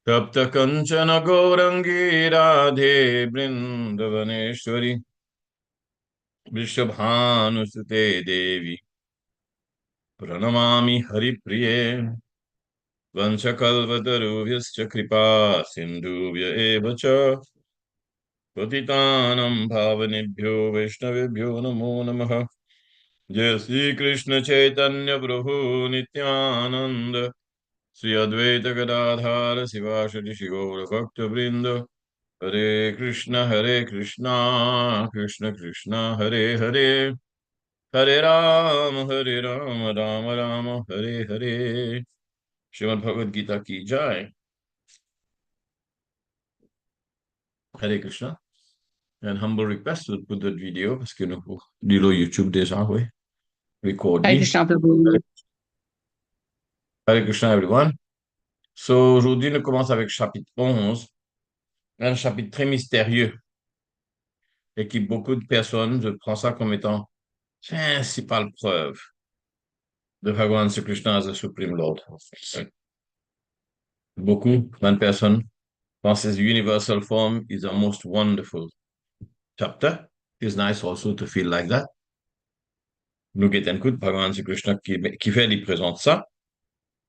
तप्त कंचन गौरंगी राधे वृंदवनेश्वरी वृषभानुसुते देवी प्रणमामि हरिप्रिये वंशकल्पतरुभ्यश्च कृपा सिन्धुभ्य एव च पतितानं पावनेभ्यो वैष्णवेभ्यो नमो नमः। जय श्री कृष्ण चैतन्य प्रभु नित्यानंद श्री अद्वैत गदाधार शिवासदि गौर भक्त वृंद हरे कृष्णा कृष्ण कृष्णा हरे हरे हरे राम राम राम हरे हरे। श्रीमद् भगवद गीता की जय। Hare Krishna. And humble request to put that video parce que nous dilo YouTube déjà, oui. Record Hare me. Krishna Prabhu. Hare Krishna everyone. So aujourd'hui nous commençons avec chapitre 11, un chapitre très mystérieux et qui beaucoup de personnes, je prends ça comme étant principale preuve de Bhagavan Sri Krishna as the Supreme Lord. Beaucoup, plein de personnes pensent his universal form is the most wonderful chapter. It's nice also to feel like that. Nous get écoute Bhagavan Sri Krishna qui fait, il présente ça.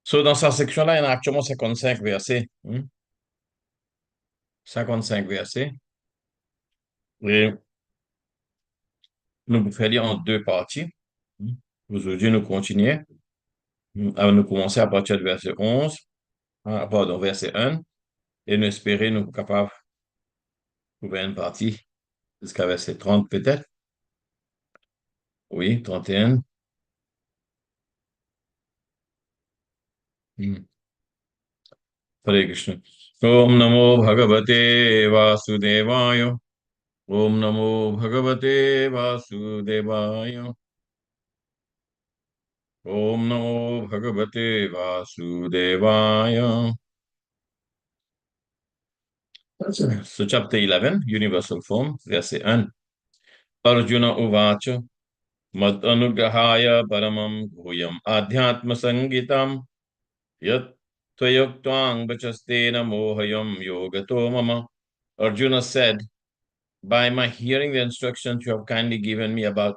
So, dans sa section-là, il y en a actuellement 55 versets. 55 versets. Et nous vous faire lire en deux parties. Aujourd'hui, nous continuons. Nous commencer à partir du verset 11, pardon, verset 1, et nous espérer nous capables de trouver une partie jusqu'à verset 30 peut-être. Oui, 31. Hare Krishna. Om Namo Bhagavate Vasudevaya. Om Namo Bhagavate Vasudevaya. Om Namo Bhagavate Vasudevaya. So chapter 11, Universal Form, verset 1. Arjuna Uvacha Mad Anugrahaya Paramam Bhuyam Adhyatma Sangitam Yat Tvayuktvang Bachastena Mohayam Yogato Mama. Arjuna said, by my hearing the instructions you have kindly given me about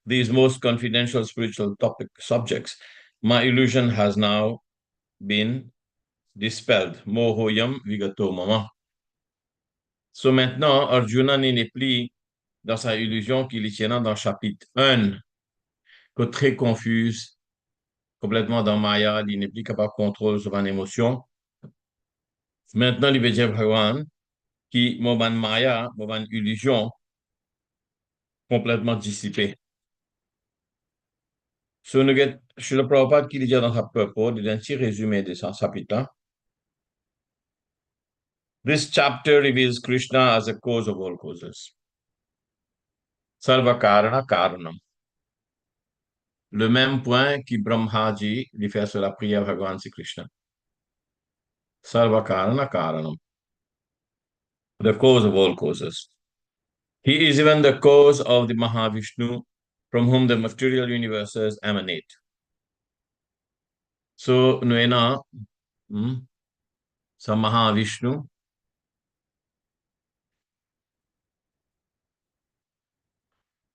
these most confidential spiritual subjects, my illusion has now been dispelled. Mohoyam Vigato Mama. So maintenant, Arjuna n'est plus dans sa illusion qu'il y tient dans le chapitre 1, que très confuse, complètement dans Maya, il n'est plus capable de contrôler sur une émotion. Maintenant, il veut dire Bhagavan, qui m'a Maya, m'a illusion complètement dissipée. So, je le Prabhupada qui dit dans sa purport, il y a un petit résumé de ce chapitre. This chapter reveals Krishna as a cause of all causes. Sarva Karana Karanam. Le même point que Brahmaji lui fait sur la prière Bhagavan Sri Krishna. Sarva Karana Karanam. The cause of all causes. He is even the cause of the Mahavishnu from whom the material universes emanate. So, Nuena, sa Mahavishnu,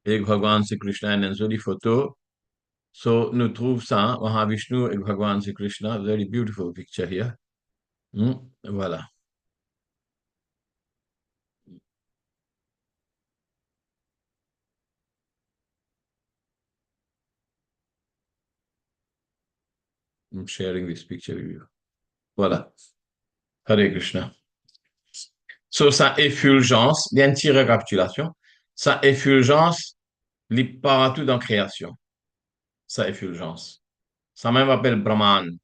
et Bhagavan Sri Krishna and une jolie photo. So, nous trouve ça, Mahavishnu et Bhagavan Sri Krishna, very beautiful picture here. Voilà. I'm sharing this picture with you. Voilà. Hare Krishna. So, sa effulgence, il y a une petite récapitulation. Sa effulgence, il partout dans la création. Sa effulgence. Ça même appelle Brahman.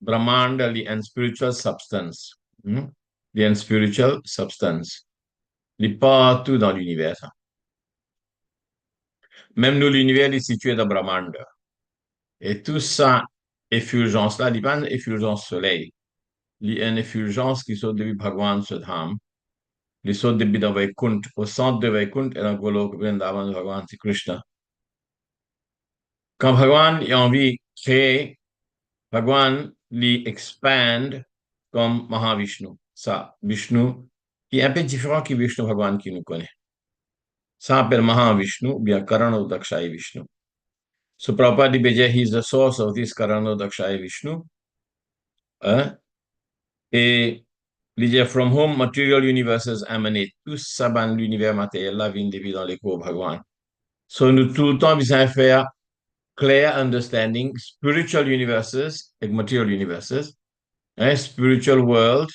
Brahman, il y a une spiritual substance. Il y a une spiritual substance. Il est partout dans l'univers. Même nous, l'univers est situé dans Brahmanda. Et tout ça, effulgence-là, il n'y a pas une effulgence soleil. Il y a une effulgence qui sort depuis Bhagavan Sudham. Il sort depuis dans Vaikunt. Au centre de Vaikunt, et dans Golok Vrindavan de Bhagavan Sri Krishna. Quand Bhagavan a envie de créer, Bhagavan l'expand comme Mahavishnu. Ça, Vishnu, qui est un peu différent que Vishnu Bhagwan qui nous connaît. Ça s'appelle Mahavishnu ou bien Karanodakshai Vishnu. So Prabhupada dit, he is the source of this Karanodakshai Vishnu. Hein? Et il dit, from whom material universes emanate. Tout ça, ben, l'univers matériel, là, vient depuis dans les cours Bhagwan. So nous, tout le temps, besoin de faire clear understanding, spiritual universes et material universes. Hein? Spiritual world,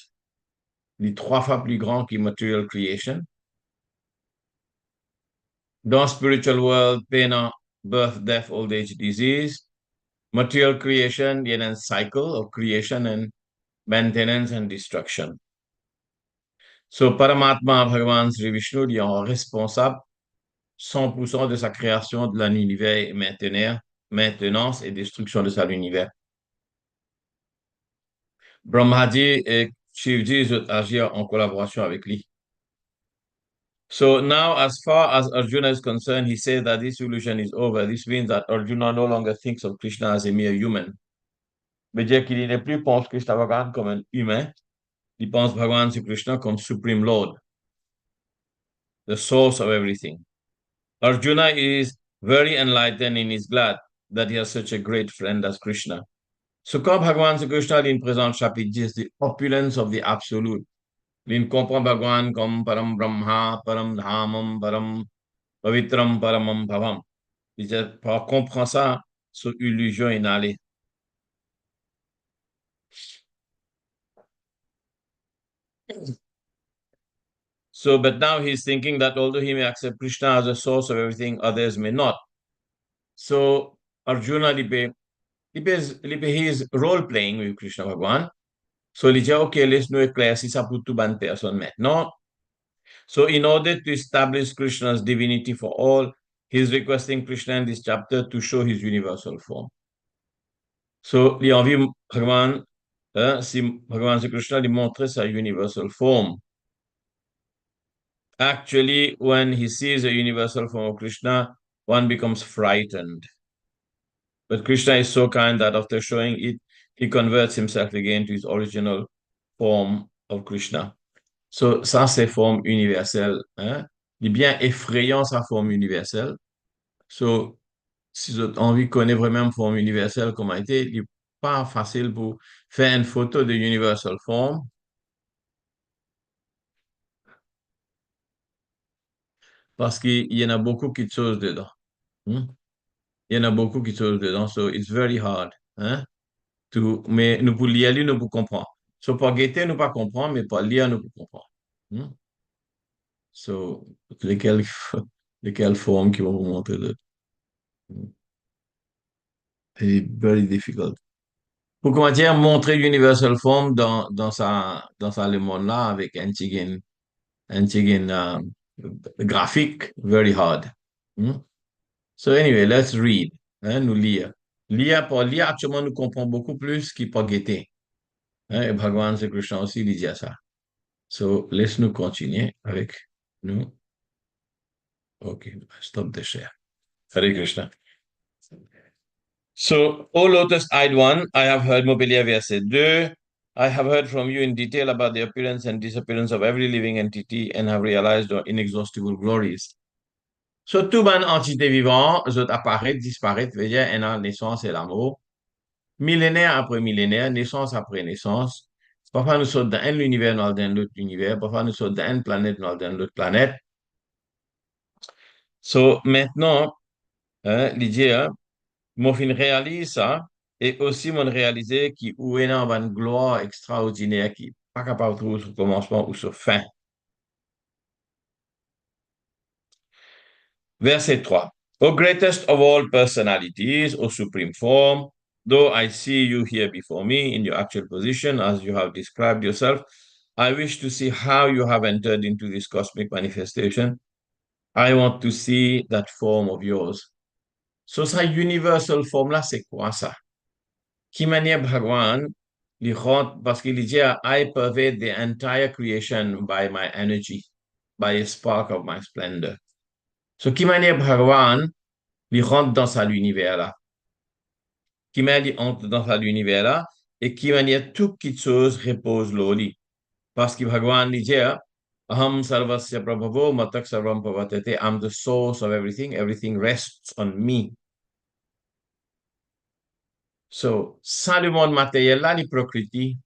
les trois fois plus grand que material creation. Dans spiritual world, pain, birth, death, old age, disease. Material creation, il y a un cycle of creation and maintenance and destruction. So, Paramatma, Bhagavan Sri Vishnu, il est responsable 100% de sa création de l'univers et maintenance et destruction de cet univers. Brahmaji et Shivji agissent en collaboration avec lui. So now, as far as Arjuna is concerned, he says that this illusion is over. This means that Arjuna no longer thinks of Krishna as a mere human. Mais dire qu'il n'est plus pense Krishna Bhagavan comme un humain, il pense Bhagavan Sri Krishna comme Supreme Lord, the source of everything. Arjuna is very enlightened and is glad that he has such a great friend as Krishna. So quand Bhagavan Sri Krishna il présente chapitre 10, the opulence of the absolute, il comprend Bhagavan comme Param Brahma, Param Dhamam, Param Pavitram, Paramam Bhavam. Il comprend ça sur illusion inhalée. So, but now he's thinking that although he may accept Krishna as a source of everything, others may not. So, Arjuna, he is role playing with Krishna Bhagavan. So, il dit, OK, laisse-nous éclaircir ça pour toute bonne personne maintenant. So, in order to establish Krishna's divinity for all, he's requesting Krishna in this chapter to show his universal form. So, il a envie, Bhagavan, si Bhagavan Sri Krishna lui montrer sa universal form. Actually, when he sees a universal form of Krishna, one becomes frightened. But Krishna is so kind that after showing it, he converts himself again to his original form of Krishna. So, ça, c'est forme universelle. Hein? Il est bien effrayant, sa forme universelle. So, si vous avez envie de connaître vraiment une forme universelle comme a été, il n'est pas facile pour faire une photo de universal form. Parce qu'il y en a beaucoup qui choses dedans. Hein? Il y en a beaucoup qui sont dedans, so it's very hard. Hein? Mais nous pour lire, nous pour comprendre. So pour guetter, nous pas comprendre, mais pour lire, nous pour comprendre. Hmm? So, lesquelles, lesquelles formes qui vont vous montrer de. C'est very difficult. Pour comment dire, montrer l'universal form dans sa le monde-là avec un petit graphique, very hard. Hmm? So anyway, let's read. Hein, nous lire. Pour lire, actuellement, nous comprenons beaucoup plus qu'il pour guetter. Hein, et Bhagavan Sri Krishna aussi il dit ça. So, laisse-nous continuer avec nous. OK, stop the share. Hare Krishna. So, O lotus-eyed one, I have heard Mobilia verset 2. I have heard from you in detail about the appearance and disappearance of every living entity and have realized your inexhaustible glories. So, tout ban entité vivant, autres apparaît, disparaît, veut dire, et la naissance et l'amour. Millénaire après millénaire, naissance après naissance. Parfois, nous sommes dans un univers, nous sommes dans l'autre univers. Parfois, nous sommes dans une planète, nous sommes dans l'autre planète. So, maintenant, hein, l'idée, hein, mon fin réalise ça, et aussi mon réaliser qui où est dans une gloire extraordinaire qui n'est pas capable de trouver sur commencement ou sur fin. Verset 3. O greatest of all personalities, O supreme form, though I see you here before me in your actual position as you have described yourself, I wish to see how you have entered into this cosmic manifestation. I want to see that form of yours. So, sa universal form là, c'est quoi ça? Qui manière Bhagwan, parce qu'il dit, I pervade the entire creation by my energy, by a spark of my splendor. So, qui manière Bhagwan, il rentre dans sa l'univers là. Qui manière il entre dans sa l'univers là, et qui manière toute petite chose repose l'oli. Parce que Bhagavan dit, Aham sarvasya prabhavo matak sarvam pavatete. I'm the source of everything. Everything rests on me. So, sans le monde matériel là, les prakriti,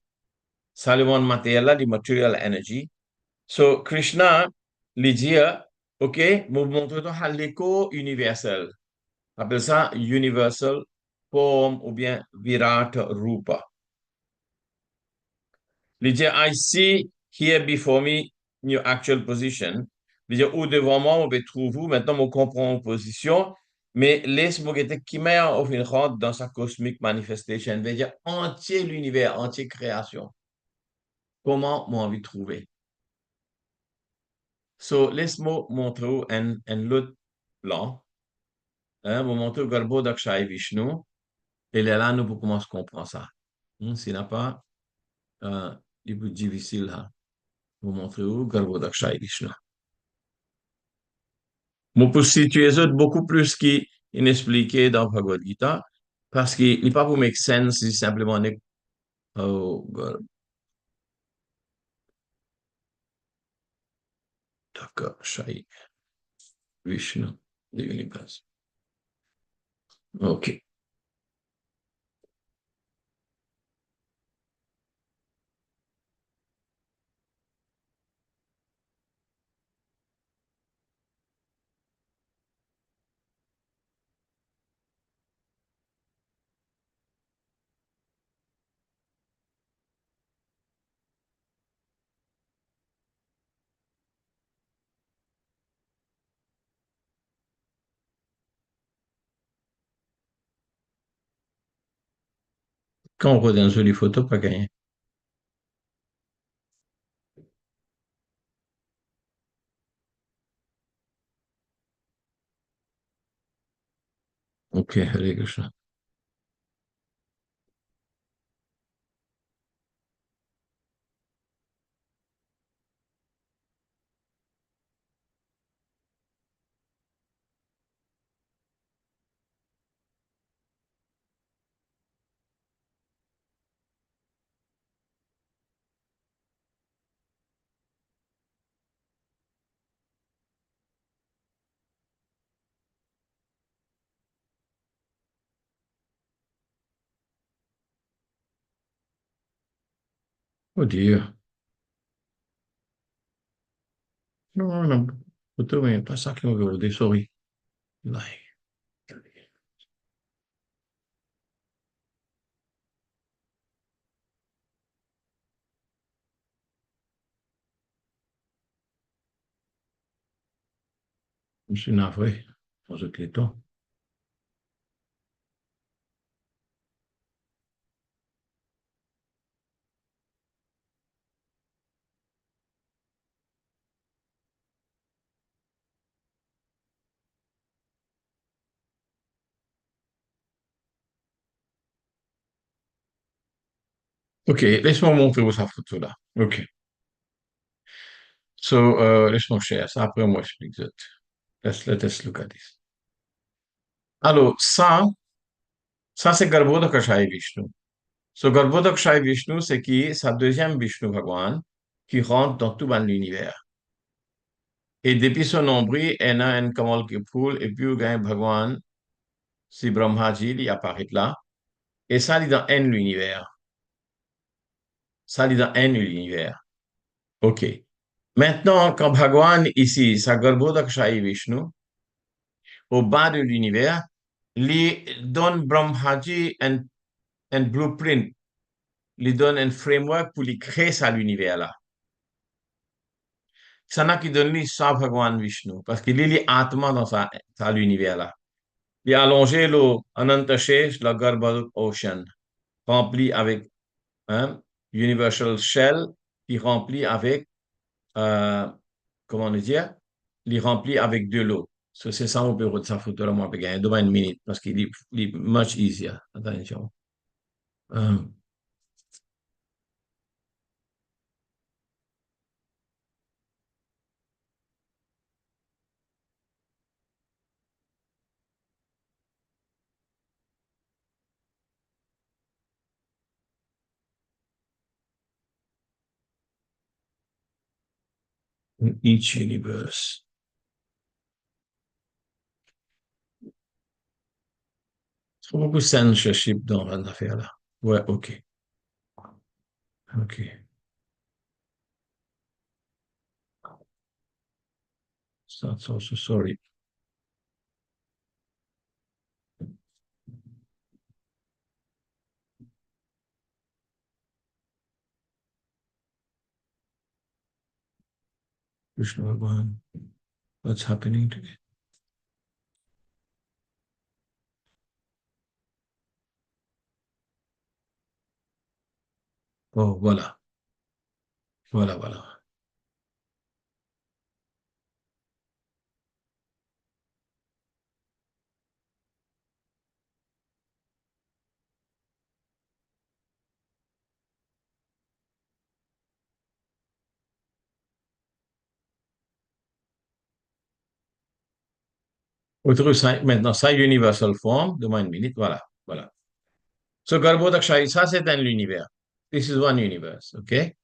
sans le monde matériel là, les material energy. So, Krishna, lui dit, OK, vous montrez l'écho universel. Appelle ça universal form ou bien virat rupa. Lui dit, I see here before me your actual position. Lui dit, où devant moi, on peut trouver, maintenant, on comprend en position, mais laisse-moi qui met au fin rentre dans sa cosmic manifestation. Veut dire, entier l'univers, entier création. Comment moi envie de trouver? So, laisse-moi montrer un autre plan. Hein, vous montrer Garbo Dakshai Vishnu. Et là, nous pouvons commencer à comprendre ça. S'il n'a pas, il est plus difficile. Hein. Vous montrer où Garbo Dakshai Vishnu. Moi, pour situer ça beaucoup plus inexpliqué dans Bhagavad Gita, parce qu'il n'est pas pour make sense, c'est simplement oh, Dakshai Vishnu, the universe. OK. Quand on voit dans une jolie photo, pas gagné. OK, Hare Krishna. Oh Dieu. Non, non, photo, mais pas ça qui m'a regardé, sorry. Like. Je suis navré. Pour ce qui est temps. OK, laisse-moi montrer où sa photo là. OK. So, laisse-moi chercher ça. Après, moi, j'explique ça. Let us look at this. Alors, ça c'est Garbhodakashai Vishnu. So, Garbhodakashai Vishnu, c'est qui? Sa deuxième Vishnu Bhagwan qui rentre dans tout l'univers. Et depuis son nombril, il y a un Kamal qui poule, et puis il y a un Bhagwan, si Brahmaji, il apparaît là. Et ça, il est dans un l'univers. Ça, il est dans un l'univers. OK. Maintenant, quand Bhagwan, ici, sa Garbhodakashai Vishnu, au bas de l'univers, il donne Brahmaji un blueprint, il donne un framework pour lui créer ça l'univers là. Ça n'a qui donne lui ça Bhagwan Vishnu, parce qu'il est Atma dans l'univers là. Il a allongé le Anantashesh, le Garbhodak Ocean, rempli avec un Universal Shell, qui rempli avec, euh, comment on dire, il rempli avec de l'eau. So, c'est ça mon bureau de sa photo là, moi, je gagner. Donne une minute, parce qu'il est much easier. Attention. Um, In each universe. Trop beaucoup de censorship dans l'affaire là. Ouais, ok. Ok. So sorry. Krishna Bhagwan. What's happening today? Oh, voilà. Voilà, voilà. Maintenant, ça, universal form, demande une minute, voilà, voilà. So, Garbhodakshai, ça, c'est un univers. This is one universe, okay?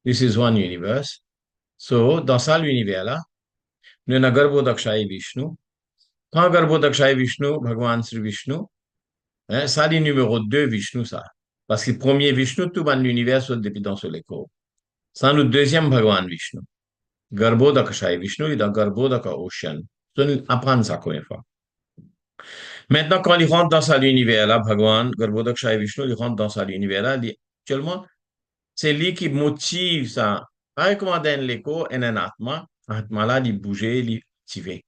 This is one universe. So, dans ça, l'univers-là, nous avons Garbhodakshai Vishnu. Quand Garbhodakshai Vishnu, Bhagavan Sri Vishnu, hein, ça, c'est numéro 2 Vishnu, ça. Parce que premier Vishnu, tout dans l'univers, c'est depuis dans ce l'écho. Ça, le deuxième Bhagavan Vishnu. Garbhodakshai Vishnu, il est dans Garbhodaka Ocean. So, nous apprenons ça, encore une fois. Maintenant, quand il rentre dans sa univers là, Bhagavan, Garbhodakshaya Vishnu, il rentre dans sa univers là, actuellement, c'est lui qui motive ça. Pareil comme dans l'écho, et un atma, atma là, il bougeait, il activait.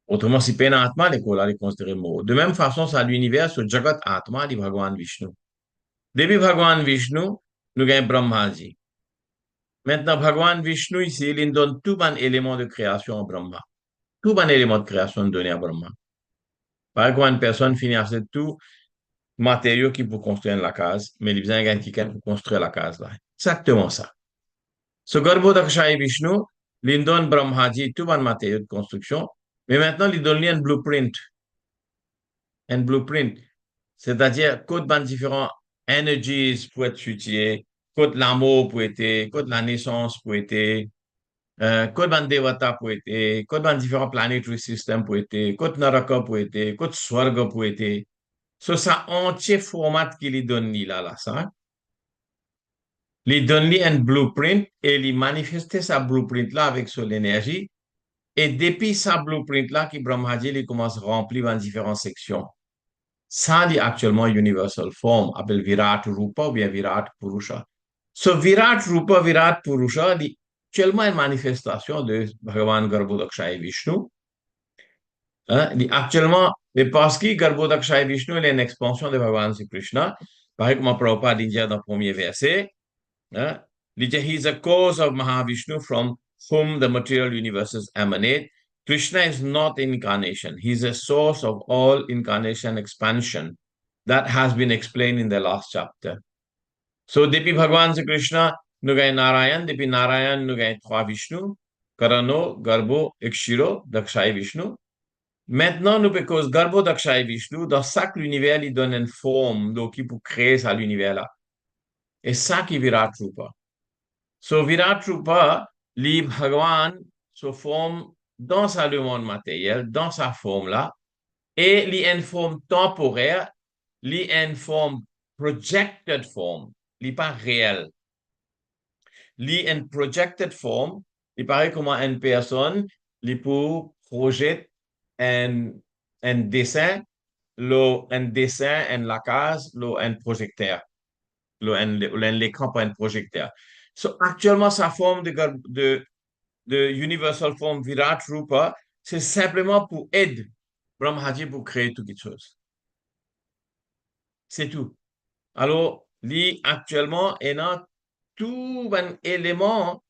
Autrement, si pas un atma, l'écho là, il est considéré mort. De même façon, ça l'univers, ce Jagat Atma, dit Bhagavan Vishnu. Depuis Bhagavan Vishnu, nous avons Brahmaji. Maintenant, Bhagavan Vishnu, ici, il donne tout un élément de création à Brahma. Tout un élément de création donné à Brahma. Pareil comme une personne finit à tout, matériaux qui pour construire la case, mais il y a besoin quelqu'un pour construire la case là. Exactement ça. Ce Garbhodakshaya Vishnu, il donne Brahmaji tout un matériau de construction, mais maintenant il donne lui un blueprint. Un blueprint. C'est-à-dire, code ban différents energies pour être étudiés, code l'amour pour être, code la naissance pour être, code ban devata pour être, code ban différents planetary systems pour être, code naraka pour être, code swarga pour être. So, ça entier format qu'il lui donne là, ça. Il donne lui un blueprint et il manifeste sa blueprint là avec son énergie. Et depuis sa blueprint là, qui Brahmaji il commence à remplir en différentes sections. Ça, dit actuellement Universal Form, appelle Virat Rupa ou bien Virat Purusha. Ce Virat Rupa, Virat Purusha, dit actuellement une manifestation de Bhagavan Garbhodakshaya Vishnu. Hein, dit actuellement, mais parce que Garbhodakshaya Vishnu il est une expansion de Bhagavan Sri Krishna, pareil comme Prabhupada dit dans le premier verset, hein, he is a cause of Mahavishnu from whom the material universes emanate. Krishna is not incarnation. He is a source of all incarnation expansion. That has been explained in the last chapter. So, depuis Bhagavan Sri Krishna, nous avons Narayan. Depuis Narayan, nous avons trois Vishnu. Karano, Garbo, Ikshiro, Dakshaya Vishnu. Maintenant, nous, parce Garbo, Dakshaya Vishnu, dans chaque univers, il donne une forme donc, pour créer ça, l'univers-là. Et ça qui est Virat Rupa. So, Virat Rupa, li Bhagavan se forme dans sa le monde matériel, dans sa forme-là, et li une forme temporaire, li une forme projected form, li pas réel. Li une projected form, il paraît comme une personne, li pour projeter un dessin, un dessin, en la case, un projecteur, l'écran pour un projecteur. So, actuellement, sa forme de Universal Form Virat Rupa, c'est simplement pour aider Brahmaji pour créer toute chose. C'est tout. Alors, lui, actuellement, il a tout un élément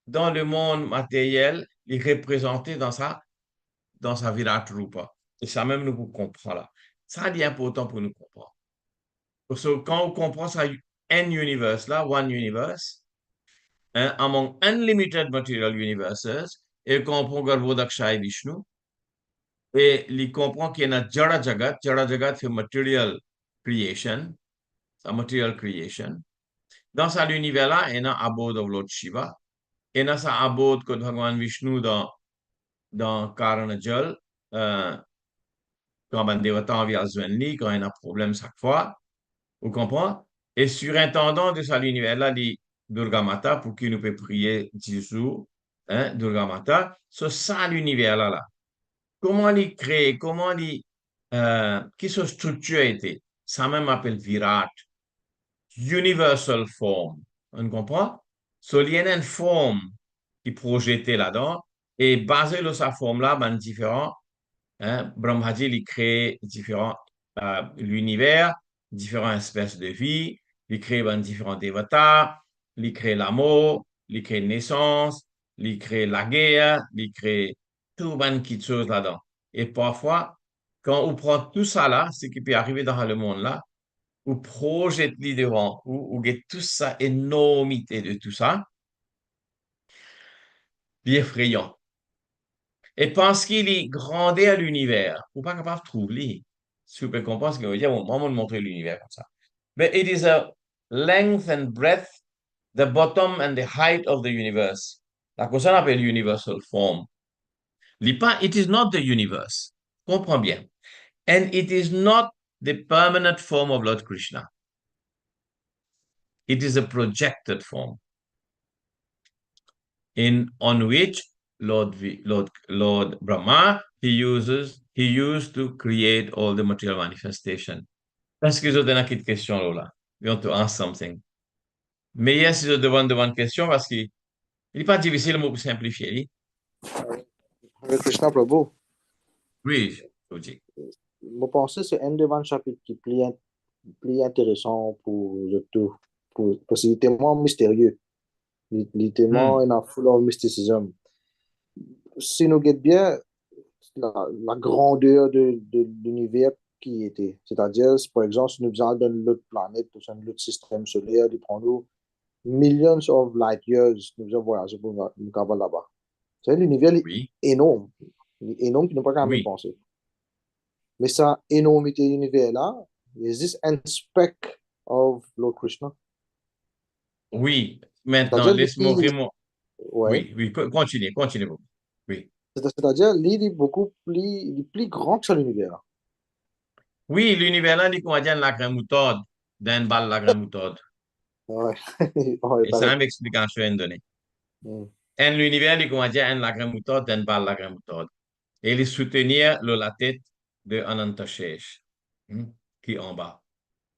dans le monde matériel, il est représenté dans sa Virat Rupa. Et ça même nous comprend là. Ça, c'est important pour nous comprendre. Parce que quand on comprend ça, un universe là, one universe, hein, among unlimited material universes, et comprend Garbhodakshaya Vishnu, et il comprend qu'il y a Jara Jagat c'est material creation, c'est material creation. Dans cet univers-là, il y a Abode of Lord Shiva, et dans sa abode que Bhagavan Vishnu dans Karana Jal, quand ben Devata vient Zwenli, quand il y a un problème chaque fois, vous comprenez? Et surintendant de ça l'univers, là, dit Durga Mata, pour qui nous peut prier Jésus, hein, Durga Mata, c'est ça l'univers là, là. Comment il crée, comment il, qui sa structure a été? Ça même appelle Virat, Universal Form. On comprend? So, il y a une forme qui est projetée là-dedans, et basée sur sa forme là, ben, différent. Hein, Brahmaji, il crée différents l'univers, différentes espèces de vie, il crée ben, différents dévatas, il crée l'amour, il crée naissance, il crée la guerre, il crée tout ben qui choses là-dedans. Et parfois, quand on prend tout ça là, ce qui peut arriver dans le monde là, on projette les devant, ou get tout ça, énormité de tout ça, c'est effrayant. Et parce qu'il est grandé à l'univers, vous pas capable de trouver. Si vous pouvez comprendre ce que je veux dire, moi, on montrer l'univers comme ça. But it is a length and breadth, the bottom and the height of the universe. La cosa qu'on appelle universal form. It is not the universe. Comprends bien. And it is not the permanent form of Lord Krishna. It is a projected form on which Lord Brahma, he used to create all the material manifestation. Est-ce que je donne une question là? We want to ask something. Mais yes, je demande une question parce qu'il n'est pas difficile pour simplifier. Hare Krishna Prabhu, Oui, je vous dis. je pense que c'est un des 20 chapitres qui est plus intéressant pour le tout. Parce qu'il est tellement mystérieux. Il est tellement Hmm, in a full of mysticism. Si nous guettons bien la grandeur de l'univers qui était, c'est-à-dire, par exemple, si nous faisons d'une autre planète, dans un autre système solaire, il prend nous millions of light years, nous faisons voyager pour nous capables là-bas. C'est l'univers est oui, énorme. Il est énorme qui n'a pas qu'à même oui, penser. Mais sa énormité univers-là, is this un speck of Lord Krishna. oui. Maintenant, C'est-à-dire, laisse-moi vraiment. ouais. Oui, oui, continuez. Oui. C'est-à-dire, l'île est beaucoup plus grand que ça, l'univers. Oui, l'univers là, dit qu'on va dire la graine moutarde, d'un balle la graine moutarde. Ouais, ouais, Et ça pareil. m'explique en je vais donner. Mm. En l'univers, dit qu'on va dire un la graine moutarde, d'un balle la graine moutarde. Et il soutenir la tête de Anantashesh, qui est en bas.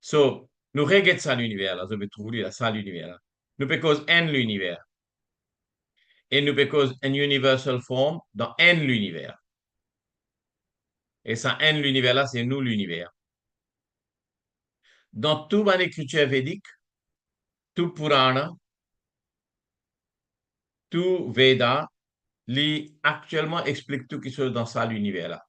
So, nous regardons ça l'univers, là, je vais trouver là, ça l'univers, là. Nous pécause en l'univers. Et nous pécause un universal form dans en l'univers. Et ça, en l'univers, là, c'est nous l'univers. Dans toute mon écriture védique, tout Purana, tout Veda, actuellement explique tout qui se dans ça l'univers, là.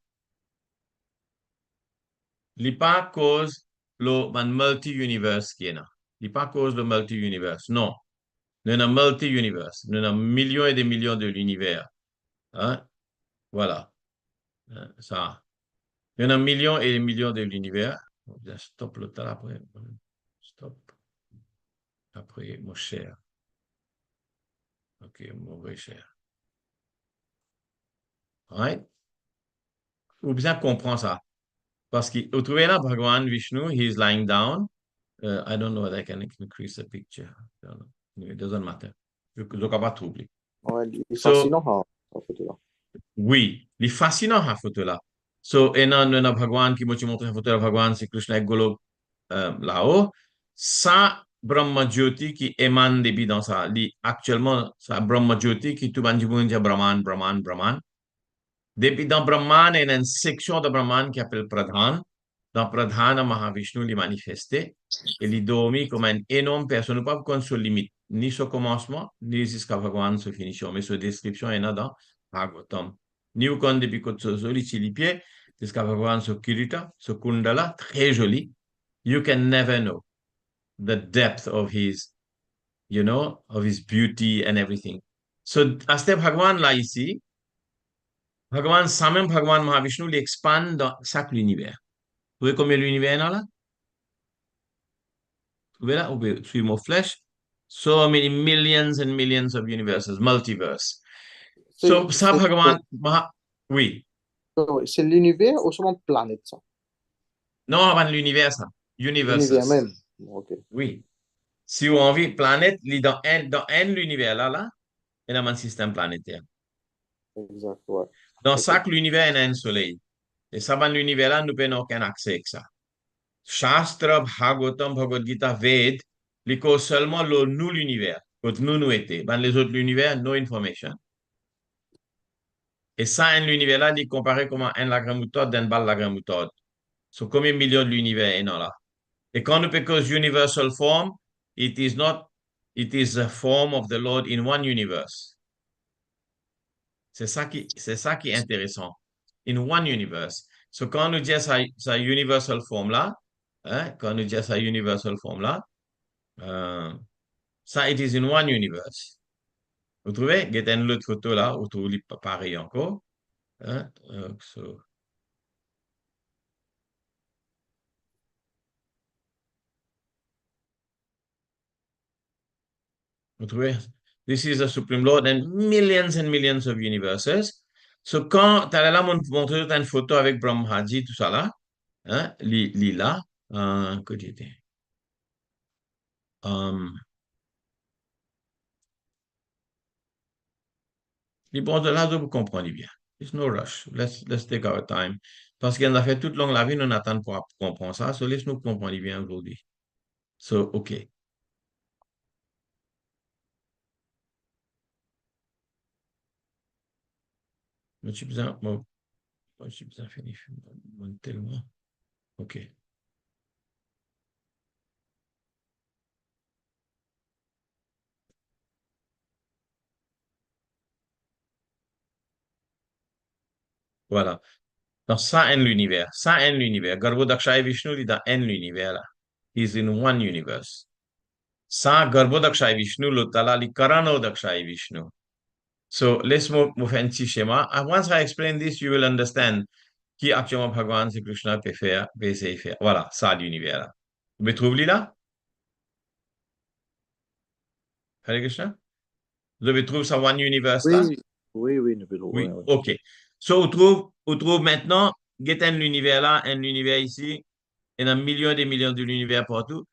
Il pas cause le multi-universe qui est là. Il pas cause le multi-universe. Non. Nous avons multi-universe. Nous avons millions et des millions de l'univers. Hein? Voilà. Ça. Nous avons millions et des millions de l'univers. Stop le temps après. Stop. Après, mon cher. OK, mauvais cher. Right? Vous bien comprendre ça. Parce que, vous trouvez là, Bhagavan Vishnu, he is lying down. I don't know whether I can increase the picture. I don't know. It doesn't matter. Je ne vais pas troubler. Ouais, il est So, fascinant, hein, en fait, là. oui, il est fascinant la photo là. So, et non, non, Bhagwan qui m'a montré la photo de Bhagwan, c'est Krishna et Golok là-haut. Ça, Brahma Jyoti qui émane depuis dans ça. Actuellement, ça Brahma Jyoti qui tout le monde dit Brahman, Brahman, Brahman. Depuis dans Brahman, il y a une section de Brahman qui s'appelle Pradhan. Dans Pradhan, Mahavishnu l'est manifesté. Il est dormi comme une énorme personne, pas qu'on se limite, ni ce commencement, ni jusqu'à Bhagavan se finition. Mais cette description est là dans Bhagavatam. Ni au compte depuis que ce joli les pieds, jusqu'à Bhagavan ce kirita, ce kundala, très joli. You can never know the depth of his, of his beauty and everything. So, à ce Bhagavan là ici, Bhagavan, ça même Bhagavan Mahavishnu l'expande dans chaque univers. Vous voyez combien l'univers est là? Vous voyez là? Vous pouvez suivre mon flèche. So many millions and millions of universes, multiverse. C'est So, ça, Bhagavan, oui. c'est l'univers ou seulement planète, ça? Non, avant l'univers, ça. L'univers Universes. même. OK. Oui. Si on envie planète, dans un l'univers là, il y a un système planétaire. Exact, ouais. Dans OK. chaque univers, il y a un soleil. Et ça, dans l'univers là, nous n'avons aucun accès à ça. Shastra, Bhagavatam, Bhagavad Gita, Ved, liko seulement nous l'univers. Quand nous étions. Dans les autres univers, no information. Et ça, en l'univers là, il comparé comme un la grande méthode d'un bal la grande méthode. So, combien de millions de l'univers est là? Et quand nous parlons universal form, it is not, it is a form of the Lord in one universe. C'est ça qui est intéressant. In one universe. So, quand nous disons sa universal form là, hein, quand nous disons sa universal form là, ça, it is in one universe. Vous trouvez? Il y a une autre photo là, vous trouvez pareil encore. Hein? So, vous trouvez? This is the Supreme Lord and millions of universes. So, quand tu as là, montrer une photo avec Brahmaji, tout ça là, hein, là, que j'étais. Les bons de là, vous comprenez bien. It's no rush. Let's take our time. Parce qu'on a fait toute longue la vie, on attend pour comprendre ça. So, laisse-nous comprendre bien aujourd'hui. So, OK. Je suis besoin, moi, je suis besoin de finir tellement. OK. Voilà. Donc, ça en l'univers. Ça en l'univers. Garbhodakshaya Vishnu, il est dans en l'univers là. He's in one universe. Ça, Garbhodakshaya Vishnu, l'autre là, il Karanodakshaya Vishnu. So, let's move un petit schéma. And once I explain this, you will understand qui actuellement Bhagavan Sri Krishna peut faire, peut essayer de faire. Voilà, ça l'univers là. Vous me trouvez là? Hare Krishna? Vous avez trouvé ça one universe là? Oui, oui, oui, nous pouvons, Oui, ouais, ouais. OK. So, on trouve maintenant, get un l'univers là, un univers ici, et un million de millions de l'univers partout.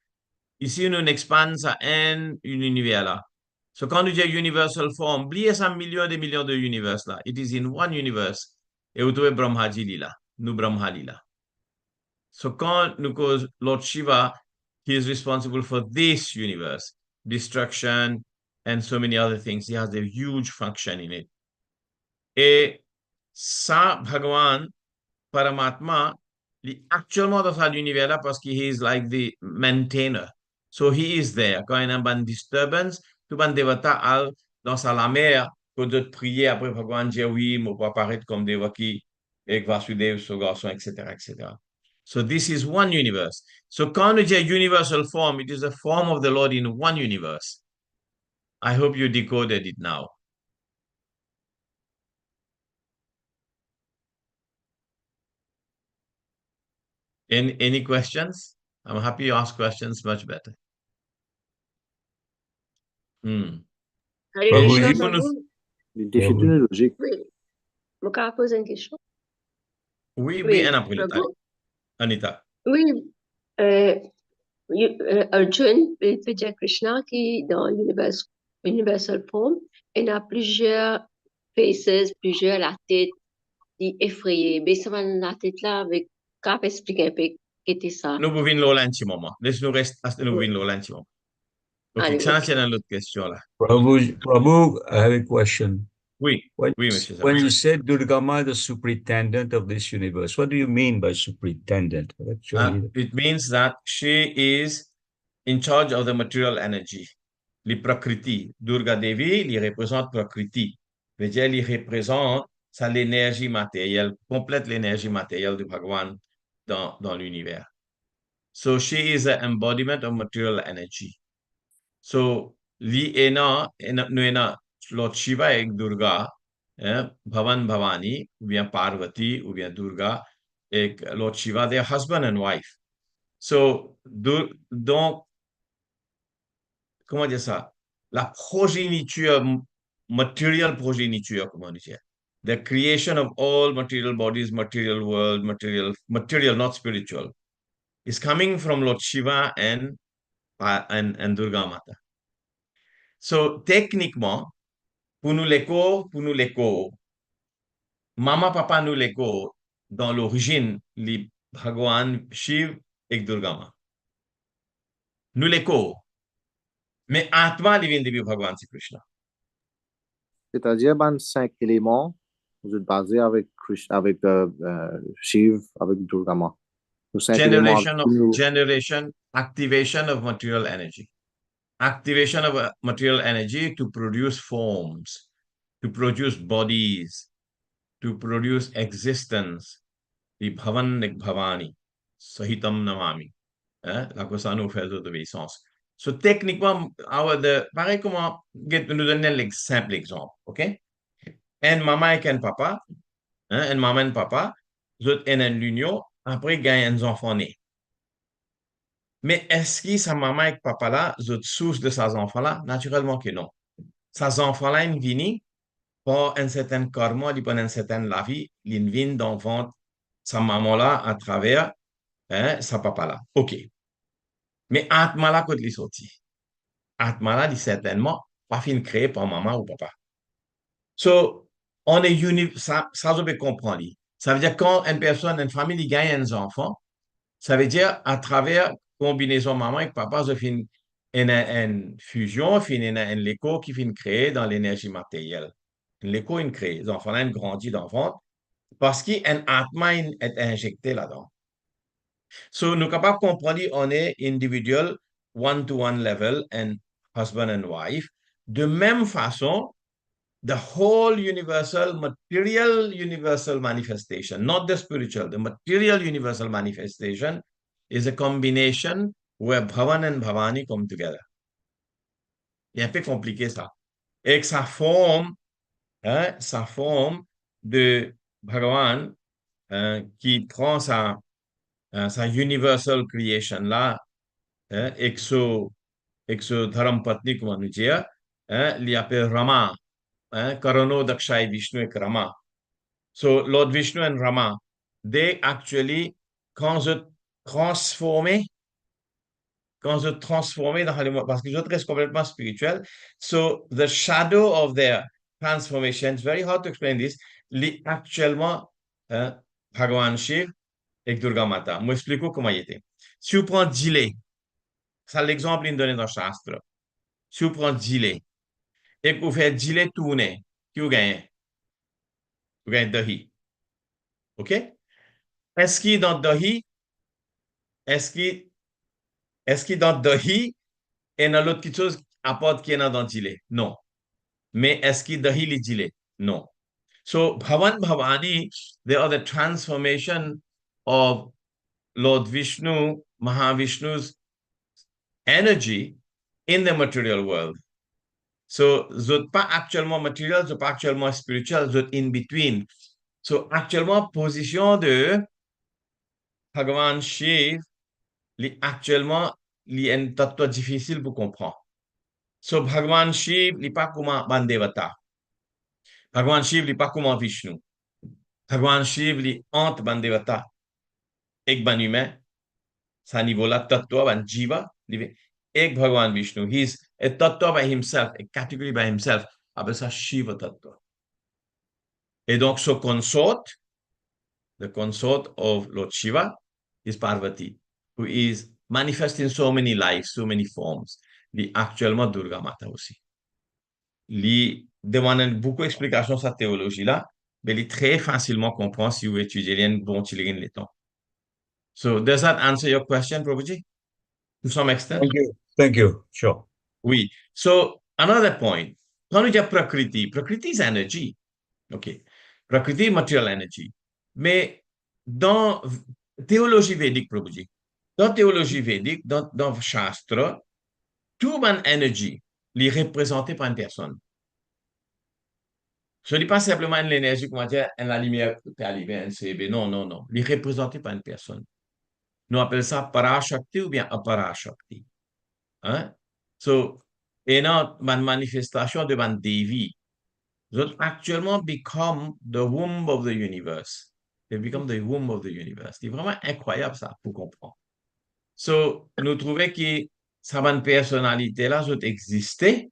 Ici, on expande ça un univers là. So, quand on dit universal form, oubliez ça millions de millions de univers là. It is in one universe. Et vous trouvez Brahmaji là. Nous Brahmali là. So, quand nous cause Lord Shiva, he is responsible for this universe, destruction, and so many other things. He has a huge function in it. Et ça, Bhagavan, Paramatma, actuellement dans l'univers là parce qu'il is like the maintainer. So he is there. Quand il y a une disturbance, tout le devata al dans sa mer, pour de prier après Bhagavan dit oui, moi pas apparaître comme Devaki, et Vasudev, ce garçon, etc., etc. So this is one universe. So quand on dit universal form, it is the form of the Lord in one universe. I hope you decoded it now. Any questions? I'm happy you ask questions much better. Hmm. Hare Et Krishna, si Prabhuji, vous nous... Prabhu. Il défie une logique. Oui. Je peux poser une question? Oui, oui, Oui, un après le Prabhu. Anita. Oui. Euh, Arjun peut dire Krishna qui dans Universal Form, il a plusieurs faces, plusieurs la tête effrayée. Mais ça va la tête là avec cap expliquer un peu qu'était ça. Nous pouvons l'ouvrir un petit moment. Laisse-nous rester, nous Oui. pouvons l'ouvrir un petit moment. OK, Allez, ça, ok. c'est une autre question là. Prabhu, I have a question. Oui, When, oui, monsieur when Sama. you said Durga Ma, the superintendent of this universe, what do you mean by superintendent? Actually, It means that she is in charge of the material energy. Les Prakriti. Durga Devi, il représente Prakriti. veut dire, il représente ça l'énergie matérielle, complète l'énergie matérielle de Bhagavan dans l'univers. So she is an embodiment of material energy. So, li ena, nuena, Lord Shiva et Durga, Bhavan Bhavani, ou bien Parvati, ou bien Durga, et Lord Shiva, their husband and wife. So, donc, comment dire ça, la progéniture, material progéniture, comment dire, the creation of all material bodies, material world, material, not spiritual, is coming from Lord Shiva and Durga Mata. So, techniquement, pour nous l'écho, maman, papa nous l'écho, dans l'origine, les Bhagwan, Shiv et Durga Mata. Nous l'écho. Mais Atma, il vient de Bhagwan, c'est Krishna. C'est-à-dire, ben, 5 éléments, vous êtes basé avec, avec Shiv, avec Durga Ma. Nos 5 éléments avec nous. Generation, activation of material energy. Activation of material energy to produce forms, to produce bodies, to produce existence. The Bhavan Bhavani, Sahitam Namami. La cosa nous fait d'obéissance. So, techniquement, pareil comment, nous donner l'exemple, exemple, OK? Un maman et un papa, un maman et un papa, vous êtes en union, après, gagnent un enfant né. Mais est-ce que sa maman et papa là, sont source de ces enfants-là? Naturellement que non. Ces enfants-là, ils viennent par un certain karma, ils prennent une certaine la vie, ils viennent d'enfant sa maman-là à travers sa papa-là. OK. Mais Atma-là, quand il est sorti, Atma-là, il certainement pas fin créé par maman ou papa. So, on est ça, je peux comprendre. Ça veut dire quand une personne, une famille, il gagne un enfant, ça veut dire à travers combinaison maman et papa, je finis une fusion, finis un écho qui finit créer dans l'énergie matérielle. L'écho est créé, les enfants là, grandit d'enfant parce qu'un atma est injecté là-dedans. So, nous sommes capables de comprendre on est individual, one-to-one level, and husband and wife. De même façon, the whole universal manifestation, not the spiritual, the material universal manifestation is a combination where Bhavan and Bhavani come together. C'est un peu compliqué ça. Et que sa forme de Bhagavan qui prend sa universal creation là, exo dharam patni, comment nous dire, il appelle Rama, Karano Dakshai Vishnu et Rama. So Lord Vishnu and Rama, they actually, quand je transformé, dans parce que je reste complètement spirituel, so the shadow of their transformation, it's very hard to explain this, actuellement, Bhagavan Shiv et Durga Mata. Moi, explique comment il était. Si vous prenez Dile, c'est l'exemple qu'il donne dans le Shastra. Si vous prenez Dile, et que vous faites Dile tourner, qui vous gagnez? Vous gagnez Dahi. OK? Est-ce qu'il dans Dahi, est-ce qu'il dans Dahi, et dans l'autre quelque chose à part qu'il y a dans Dile? Non. Mais est-ce qu'il Dahi li Dile? Non. So, Bhavan Bhavani, they are the transformation of Lord Vishnu, Mahavishnu's energy in the material world. So, zot pas actuellement matériel, zot pas actuellement spirituel, zot in between. So, actuellement, position de Bhagavan Shiv, actuellement, il y a un tattva difficile pour comprendre. So, Bhagavan Shiv, il n'est pas comme un devata. Bhagavan Shiv, il n'est pas comme un Vishnu. Bhagavan Shiv, il est entre un devata et un humain. Sa niveau-là, tattva, un jiva, et Bhagavan Vishnu. He's a tattva by himself, a category by himself. Avec ça, Shiva tattva. Et donc, ce consort, the consort of Lord Shiva, is Parvati, who is manifest in so many lives, so many forms. Li actuellement Durga Mata aussi. Li demande beaucoup d'explications sur cette théologie-là, mais il est très facilement comprendre si vous étudiez un bon les temps. So, does that answer your question, Prabhuji? To some extent? Thank you. Thank you. Sure. Oui. So, another point. Quand on dit Prakriti, Prakriti is energy. OK. Prakriti, material energy. Mais dans théologie védique, Prabhuji, dans théologie védique, dans Shastra, tout man energy est représenté par une personne. Ce n'est pas simplement l'énergie, comment dire, la lumière qui est arrivée, un CB. Non, non, non. Il est représenté par une personne. Nous appelons ça Parashakti ou bien Aparashakti. Hein? So, Et non, ma manifestation de ma Devi. That actuellement become the womb of the universe. They become the womb of the universe. C'est vraiment incroyable ça pour comprendre. So, nous trouvons que ça va une personnalité là, ça existait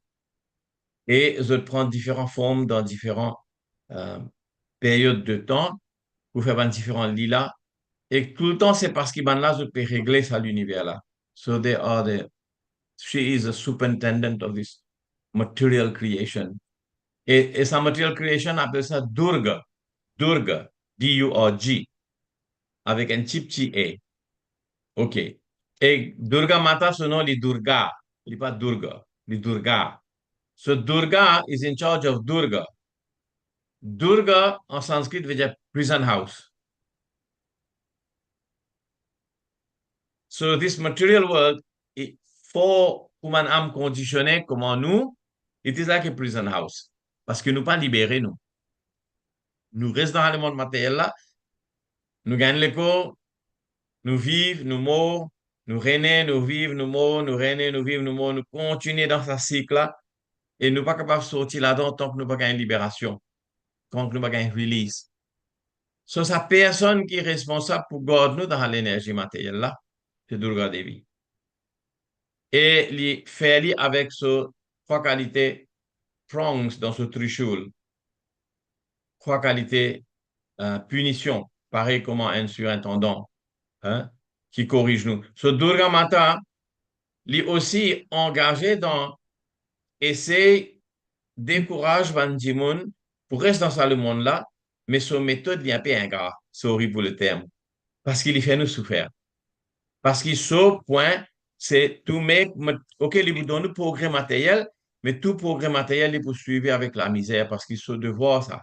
et ça prend différentes formes dans différentes euh, périodes de temps pour faire différents lits là. Et tout le temps, c'est parce qu'il là, je peux régler ça l'univers là. So they are she is a superintendent of this material creation. Et sa material creation appelle ça Durga. Durga. D-U-R-G. Avec un petit A. OK. Et Durga Mata, son nom, est Durga. Il n'est pas Durga. Il est Durga. So Durga is in charge of Durga. Durga, en sanskrit, veut dire prison house. So this material world, for human âme conditionnée comme nous, it is like a prison house. Parce que nous pas libérés, nous. Nous restons dans le monde matériel là, nous gagnons les cours, nous vivons, nous mourons, nous régnons, nous vivons, nous mourons, nous régnons, nous vivons, nous mourons, nous continuons dans ce cycle-là et nous ne sommes pas capables de sortir là-dedans tant que nous n'avons pas une libération, tant que nous n'avons pas une release. So, sa personne qui est responsable pour garder nous dans l'énergie matérielle là, c'est Durga Devi. Et il fait avec ce trois qualités prongs dans ce trishul, trois qualités punition, pareil comme un surintendant hein, qui corrige nous. Ce Durga Mata, il est aussi engagé dans essayer décourage Van Jimoun pour rester dans ce monde-là, mais son méthode il est un peu ingrat, c'est horrible pour le terme, parce qu'il fait nous souffrir. Parce qu'il ce point, c'est tout mec, ok, il vous donne le progrès matériel, mais tout progrès matériel est poursuivi avec la misère, parce qu'il se devoir ça.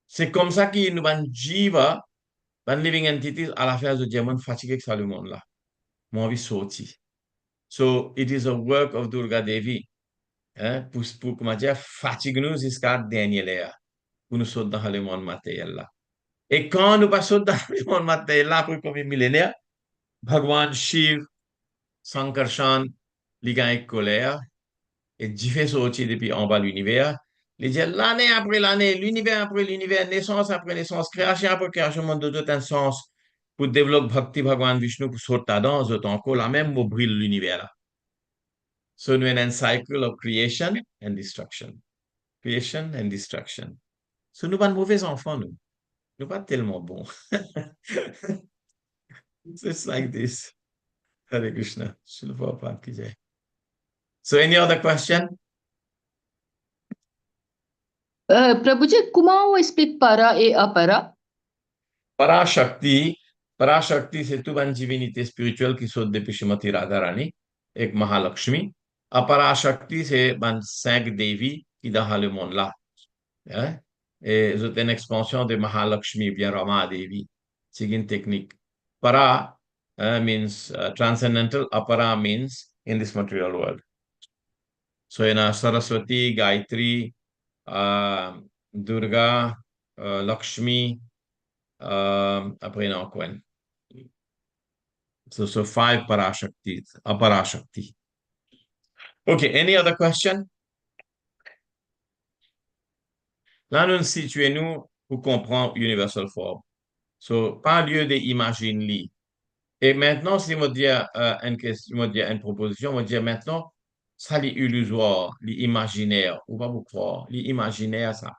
C'est comme ça qu'il nous va jiva, van living entities à la fin de diamant fatigué que ça le monde là. Mon envie sorti. So it is a work of Durga Devi. Hein, pour comment dire, fatigue-nous jusqu'à dernier l'air, pour nous sauter dans le monde matériel là. Et quand nous passons dans le monde matériel là, après combien de millénaires, Bhagwan Shiv, Sankarshan, les gars avec colère, et diffère sortir depuis en bas de l'univers. Il dit l'année après l'année, l'univers après l'univers, naissance après naissance, création après création, monde de tout un sens pour développer Bhakti Bhagwan Vishnu pour sortir dans encore la même mot brille l'univers là. So nous avons un cycle of creation and destruction. Creation and destruction. So nous pas de mauvais enfants, nous. Nous pas tellement bons. It's like this. Hare Krishna. Srila Prabhupada ki jai. So any other question? Prabhuji, comment on explique para et apara? Parashakti, Parashakti, c'est toute une divinité spirituelle qui saute depuis Shrimati Radharani, et Mahalakshmi. Aparashakti, c'est ben, 5 Devi qui dans le monde là. Hein? Et c'est une expansion de Mahalakshmi, bien Rama Devi. C'est une technique. Para means transcendental, apara means in this material world. So in Saraswati, Gayatri, Durga, Lakshmi, après non, quoi. So 5 Parashakti, Aparashakti. Okay, any other question? Là, nous nous situons pour comprendre Universal Form. So, pas lieu d'imaginer. Et maintenant, si je dis une question, je dis une proposition, je dis maintenant, ça c'est illusoire, l'imaginaire, ou pas vous croire, l'imaginaire, ça.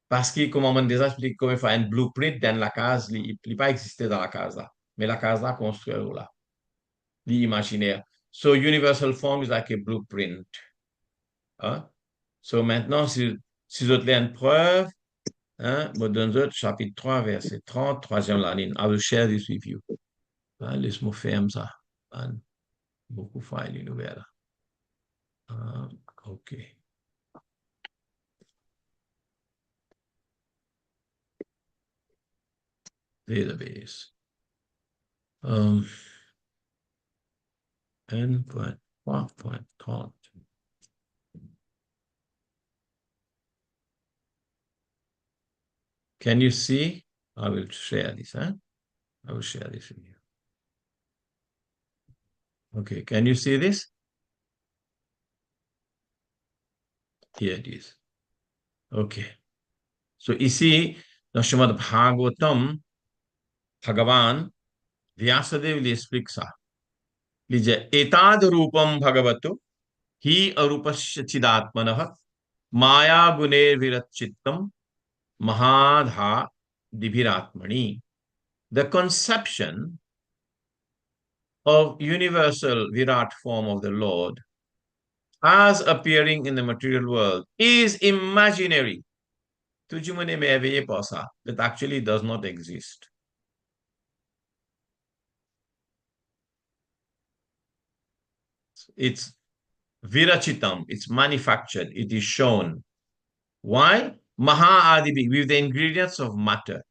Parce que, comme on déjà expliqué, comment il faut un blueprint dans la case, il n'a pas existé dans la case là. Mais la case là, construite là. L'imaginaire. So, universal form is like a blueprint. Hein? So, maintenant, si vous avez une preuve, hein, je donne chapitre 3, verset 30, troisième ligne. I will share this with you. Hein, laisse-moi faire ça. Hein, beaucoup de files nouvelles. OK. Database. N.3.30. Can you see? I will share this. Huh? I will share this with you. Okay, can you see this? Here it is. OK. So ici, dans Srimad Bhagavatam, Bhagavan, Vyasadeva lui explique ça. Il dit, Etad rupam bhagavato, hi arupasya chidatmanah, maya gune virachittam, mahadha dibhiratmani. The conception of universal Virat form of the Lord as appearing in the material world is imaginary. Tujumane mein éveillé par ça, that actually does not exist. It's virachitam, it's manufactured, it is shown. Why? Maha adibi, with the ingredients of matter.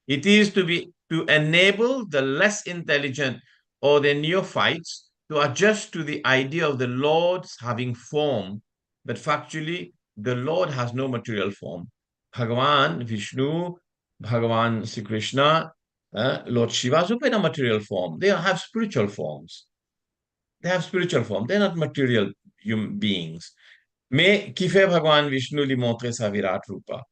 It is to enable the less intelligent or the neophytes to adjust to the idea of the Lord's having form, but factually, the Lord has no material form. Bhagavan, Vishnu, Bhagavan Sri Krishna, Lord Shiva, also in a material form. They have spiritual forms. They have spiritual form. They're not material human beings. Mais qui fait Bhagavan Vishnu lui montrer sa Virat Rupa?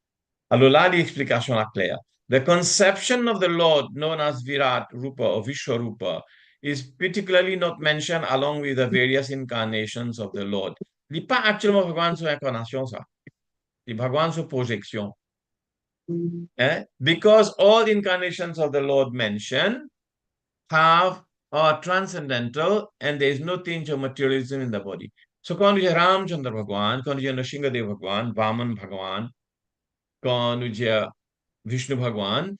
Alors là, l'explication est claire. The conception of the Lord, known as Virat Rupa or Vishwarupa, is particularly not mentioned along with the various incarnations of the Lord. Il n'est pas actuellement Bhagavan sur incarnation, ça. Il Bhagavan sur projection. Because all incarnations of the Lord mentioned are transcendental and there is no tinge of materialism in the body. So quand on dit Ramchandra Bhagavan, quand on dit Nrsimhadev Bhagavan, Vaman Bhagavan, quand on dit Vishnu Bhagavan,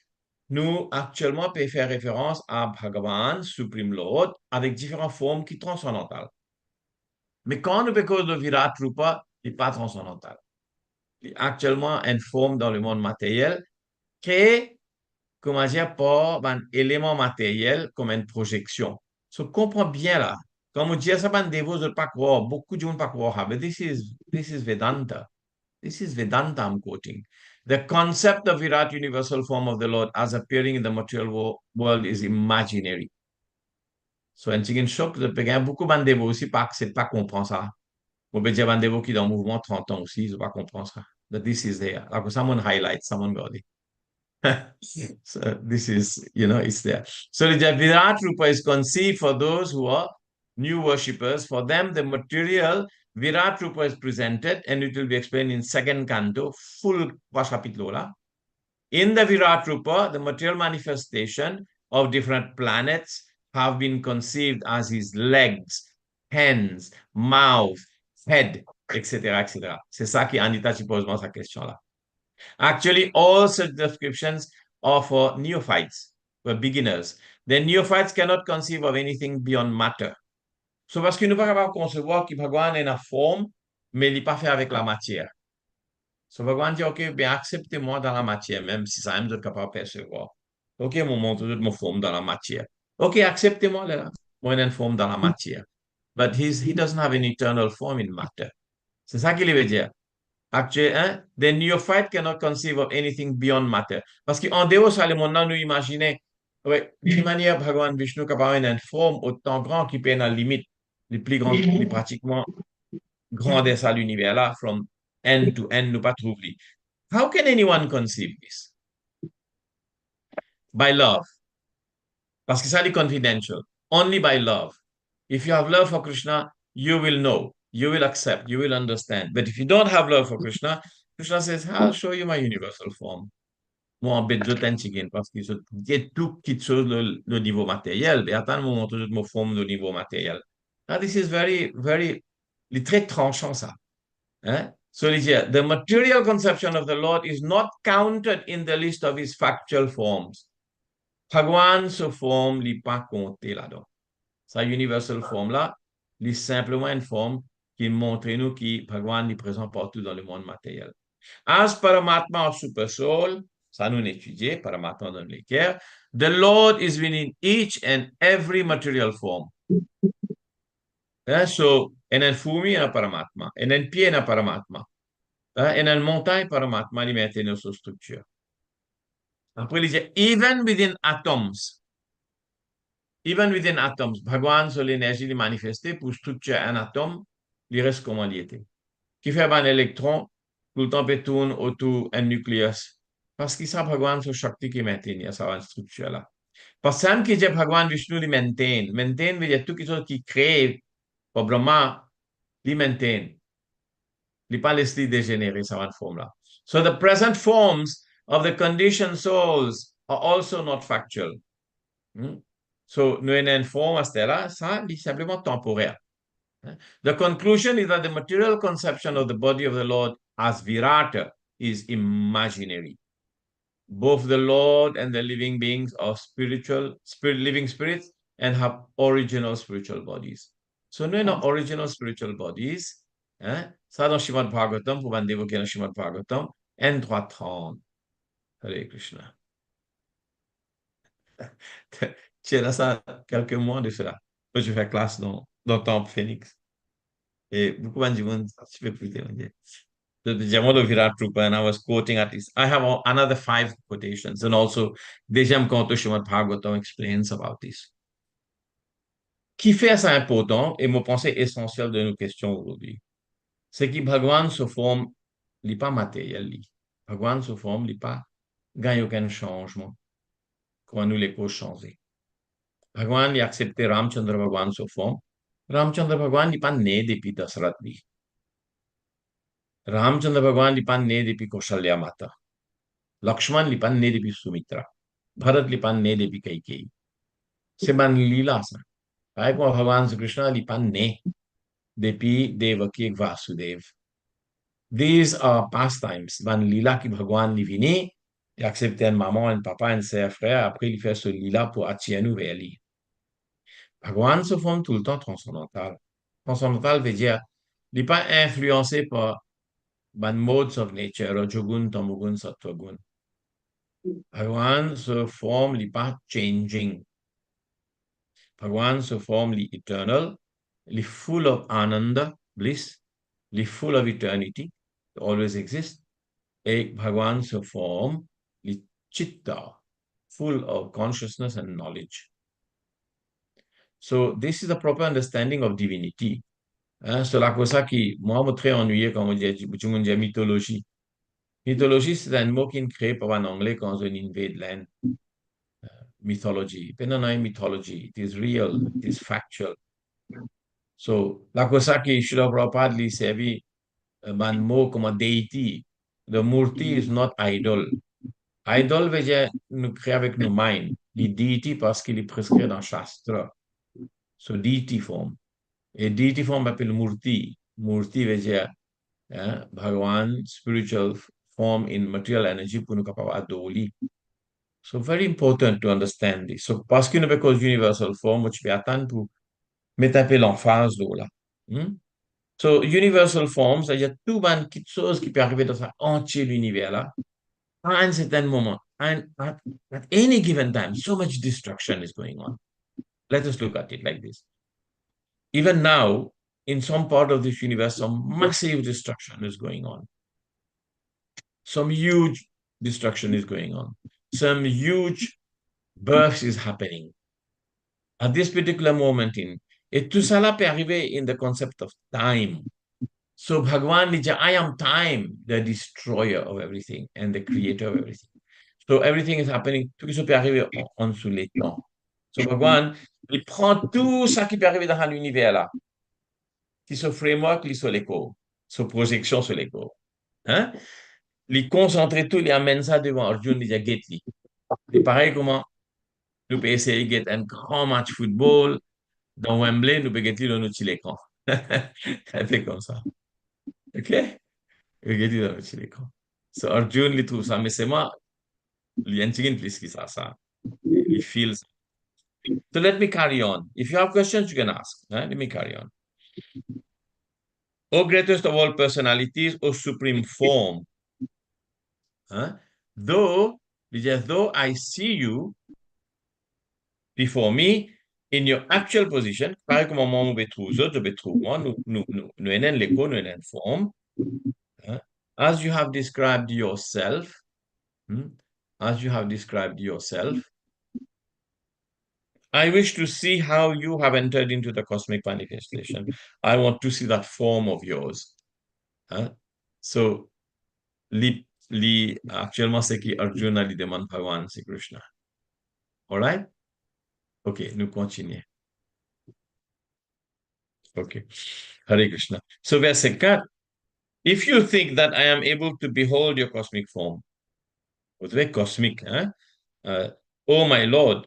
nous actuellement pouvons faire référence à Bhagavan, Supreme Lord, avec différentes formes qui sont transcendantales. Mais quand nous parlons de Virat Rupa, il n'est pas transcendantal. Il est actuellement une forme dans le monde matériel créée, comment dire, par un élément matériel comme une projection. So, comprends bien là. Quand on dit ça, ben, des ne pas croire, beaucoup de gens ne pas croire. But this is Vedanta. This is Vedanta I'm quoting. The concept of Virat universal form of the Lord as appearing in the material world is imaginary. So, un petit choc, beaucoup de gens aussi pas comprendre ça. On peut dire des gens qui sont dans le mouvement 30 ans aussi, ils ne pas comprendre ça. But this is there. Like someone highlights, someone got it. So this is, it's there. So the Virat Rupa is conceived for those who are new worshippers. For them, the material Virat Rupa is presented, and it will be explained in second canto, full capitolo. In the Virat Rupa, the material manifestation of different planets have been conceived as his legs, hands, mouth, head, etc., etc. C'est ça qui Anita tu pose sa question là. Actually, all such descriptions are for neophytes, for beginners. The neophytes cannot conceive of anything beyond matter. So, parce qu'ils ne peuvent pas concevoir que Bhagavan est une forme, mais il n'est pas fait avec la matière. So, Bhagavan dit, OK, bien, acceptez-moi dans la matière, même si ça, vous êtes capable de percevoir. OK, mon montre toute mon forme dans la matière. OK, acceptez-moi là. Moi, une forme dans la matière. But he doesn't have an eternal form in matter. C'est ça qu'il veut dire. Actuellement, the neophyte cannot conceive of anything beyond matter. Parce qu'en dehors, ça, le monde, nous imaginer, ouais, d'une manière, Bhagavan Vishnu capable une forme autant grande qui peut être la limite, les plus grandes, les pratiquement grandesse à l'univers là, from end to end, nous pas trouver. How can anyone conceive this? By love. Parce que ça, c'est confidential. Only by love. If you have love for Krishna, you will know, you will accept, you will understand. But if you don't have love for Krishna, Krishna says, I'll show you my universal form. Moi, en bête de t'enchigen, parce que c'est tout qui chose le niveau matériel, et attends, moi, montre toute ma forme de niveau matériel. Now, this is very, very, il est très tranchant, ça. Hein? So, the material conception of the Lord is not counted in the list of his factual forms. Bhagwan se forme, il n'est pas compté là-dedans. Sa universal form là, il est simplement une forme qui montre nous que Bhagwan est présent partout dans le monde matériel. As Paramatma of Super Soul, ça nous étudié, Paramatma dans l'équerre, the Lord is within each and every material form. So, in un fumi, in un Paramatma. In un pied, in un Paramatma. In un montagne, Paramatma, il maintient nos structures. Après, il dit, even within atoms, Bhagwan, sur l'énergie, il manifesté pour structurer un atome, il reste comment il était. qui fait un électron, tout le temps peut tourner autour d'un nucléus. Parce que ça, Bhagwan, c'est Shakti qui maintient sa structure là. Parce que ça, qui dit Bhagwan Vishnu, il maintient. Maintient veut dire tout quelque chose qui crée, pour Brahma, il maintient. Il n'est pas laissé dégénérer sa forme là. So the present forms of the conditioned souls are also not factual. So, nous avons une forme à ce là, ça est simplement temporaire. The conclusion is that the material conception of the body of the Lord as Virata is imaginary. Both the Lord and the living beings are living spirits and have original spiritual bodies. So, nous avons original spiritual bodies. Ça, dans Srimad Bhagavatam, pour évoquer dans Srimad Bhagavatam, N330. Hare Krishna. Tu es là, ça, quelques mois de cela. Je fais classe dans Temple Phoenix. Et beaucoup de gens je peux plus dire. The Jamalo Virat Rupa, and I was quoting at least, I have another 5 quotations, and also Dejam Kanto Srimad Bhagavatam explains about this. Qui fait ça important, et mon pensée essentielle de nos questions aujourd'hui, c'est que Bhagwan se forme, il n'est pas matériel. Bhagwan se forme, il n'est pas, gagne aucun changement. Comment nous les causes changer. Bhagwan, il a accepté Ramchandra Bhagwan se forme. Ramchandra Bhagwan n'est pas né depuis Dasrat. Ramchandra Bhagwan n'est pas né depuis Kaushalya Mata. Lakshman n'est pas né depuis Sumitra. Bharat n'est pas né depuis Kaikeyi. C'est ban lila ça. Avec moi, Bhagwan Krishna n'est pas né depuis Devaki et Vasudev. These are pastimes. Ban lila qui Bhagwan n'est venu, il a accepté une maman, un papa, un frère, frère. Après, il fait ce lila pour attirer nous vers lui. Bhagwan se forme tout le temps transcendantal. Transcendantal veut dire, il n'est pas influencé par ban modes of nature, Rajogun, Tamogun, Sattvagun. Bhagwan se forme, il n'est pas changing. Bhagwan se forme, il est eternal, il est full of ananda, bliss, il est full of eternity, always exist. Et Bhagwan se forme, il est chitta, full of consciousness and knowledge. So, this is the proper understanding of divinity. C'est la cosa qui, moi, me très ennuyé quand on dit mythologie. Mythologie, c'est un mot qui est créé par un anglais quand on invade land. Mythology. Penanai mythology. It is real. It is factual. So, la cosa qui Srila Prabhupada lui servi un mot comme deity. The murti is not idol. Idol veut dire nous créer avec nos minds. Les deity parce qu'il est prescrit dans Shastra. So, deity form. Et deity form appelle murti. Murti veut dire Bhagavan, spiritual form in material energy pour nous capables d'adorer. So very important to understand this. So parce qu'il ne cause universal form, tu peux attendre pour mettre un peu l'emphase là. So universal forms, c'est-à-dire tout ban quelque chose qui peut arriver dans un entier l'univers là, à un certain moment, and at any given time, so much destruction is going on. Let us look at it like this. Even now, in some part of this universe, some massive destruction is going on. Some huge destruction is going on. Some huge birth is happening at this particular moment in. Et tout cela peut arriver in the concept of time. So Bhagavan dit, I am time, the destroyer of everything and the creator of everything. So everything is happening, tout ce qui peut arriver en dessous les temps. So Bhagavan, il prend tout ça qui peut arriver dans l'univers là, qui se framework, qui sur l'écho, sur projection sur l'écho. Hein? Il concentre tout, il amène ça devant Arjun, il dit, get lui. C'est pareil comment nous pouvons essayer de get un grand match football dans Wembley, nous pouvons get dans notre l'écran. Un peu comme ça. OK? Nous get dans notre l'écran. So Arjun, il trouve ça, mais c'est moi, il y a un petit plus qui ça. Il feels. So let me carry on. If you have questions, you can ask. Let me carry on. O greatest of all personalities, O supreme form. Though I see you before me in your actual position, pareil comme moi, nous trouve autres, nous trouve moi, nous avons l'écho, nous avons forme. As you have described yourself, I wish to see how you have entered into the cosmic manifestation. I want to see that form of yours. Hein? So, actuellement, c'est qui Arjuna lui demande Bhagavan, c'est Krishna. Alright? Ok, nous continuons. Ok. Hare Krishna. So, verset 4. If you think that I am able to behold your cosmic form, vous savez, cosmique, hein? Oh my Lord,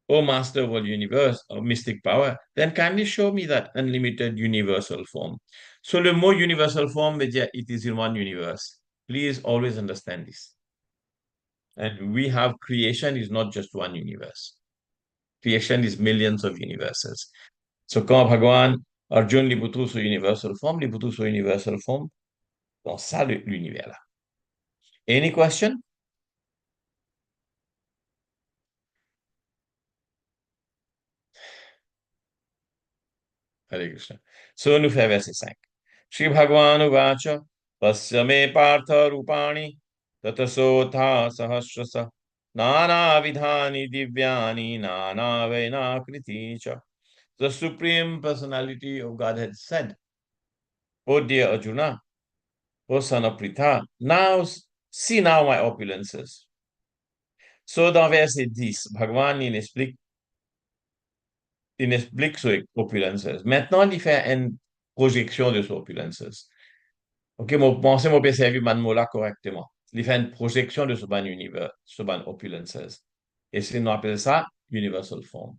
oh Master of all universe, of mystic power, then kindly show me that unlimited universal form. So le mot universal form veut dire it is in one universe. Please always understand this. And we have creation is not just one universe. Creation is millions of universes. So quand Bhagavan Arjun li trouve sur universal form, li trouve sur universal form dans ça l'univers là. Any question? Hare Krishna. So nous fait verset 5. Shri Bhagavan uvacha tasya me partha rupani tatasotha sahasrasa nana vidhani divyani nana vainakriti cha. The Supreme Personality of Godhead said, O dear Arjuna, O son of Pritha, now see now my opulences. So dans verset 10, Bhagavan il explique ses opulences. Maintenant, il fait une projection de ses opulences. Ok, moi, pensez, moi, bien servi mot-là correctement. Il fait une projection de ce ban univers, ce ban opulences. Et c'est, nous appelle ça universal form.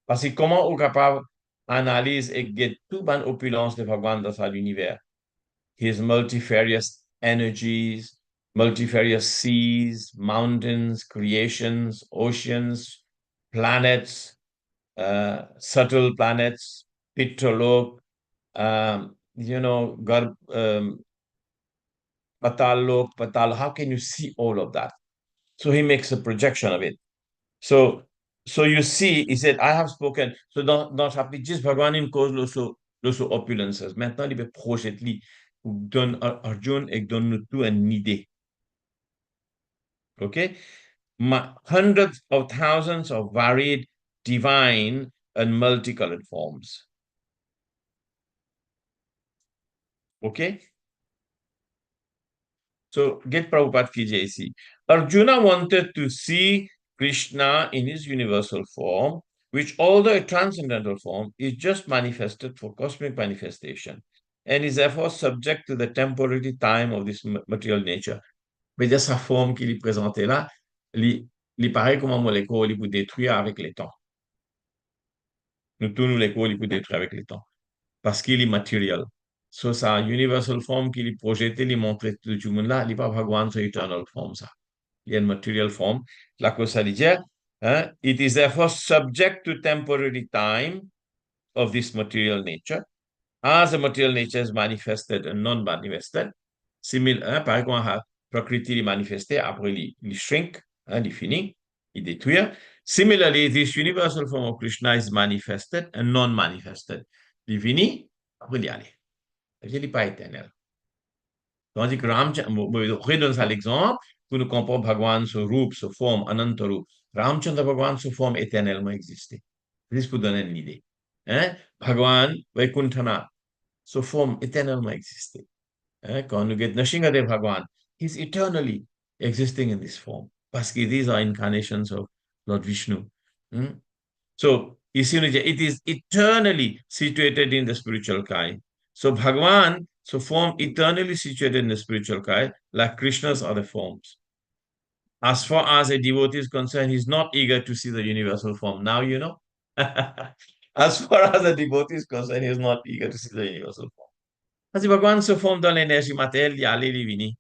Parce que comment on est capable d'analyser et get tout ban opulence de Bhagavan dans l'univers? His multifarious energies, multifarious seas, mountains, creations, oceans, planets, subtle planets, Pitralok, Patal. How can you see all of that? So he makes a projection of it. So you see, he said, I have spoken. So dans chapitre 10, Bhagavan il cause le opulences. Maintenant, il veut projeter, donne Arjun et donne tout une idée. Okay? Hundreds of thousands of varied, divine, and multicolored forms. Okay? So get Prabhupada Kijay ici. Arjuna wanted to see Krishna in his universal form, which although a transcendental form, is just manifested for cosmic manifestation and is therefore subject to the temporary time of this material nature. Mais de sa forme qu'il est présenté là, il paraît comme un molécule, il peut détruire avec le temps. Nous tous nous les il peut détruire avec le temps. Parce qu'il est matériel. So, sa universal form qu'il est projeté, il montre tout le monde là, il n'est pas Bhagwan, c'est eternal form ça. Il y a une material form. La cosa ça dit, hein, it is therefore subject to temporary time of this material nature. As the material nature is manifested and non-manifested, similar, par exemple, Prakriti est manifesté, après il shrink, hein, il finit, il détruit. Similarly, this universal form of Krishna is manifested and non-manifested. Il finit, après il allait. Il n'est pas éternel. Tandis que Ramchandra, je redonne ça l'exemple, pour nous comprendre Bhagavan, ce roop, ce forme, Anantarup. Ramchandra Bhagavan, ce forme éternellement existé. Juste pour donner une idée. Hein? Bhagavan, Vaikuntana, ce forme éternellement existé. Hein? Quand nous get Nashingadev Bhagavan, he's eternally existing in this form. Parce que these are incarnations of Lord Vishnu. Hmm? So, ici, it is eternally situated in the spiritual kind. So, Bhagavan, so form eternally situated in the spiritual kind, like Krishna's other forms. As far as a devotee is concerned, he's not eager to see the universal form. Now you know. As far as a devotee is concerned, he's not eager to see the universal form. Parce que Bhagavan se forme dans l'énergie matérielle, il y a les vini.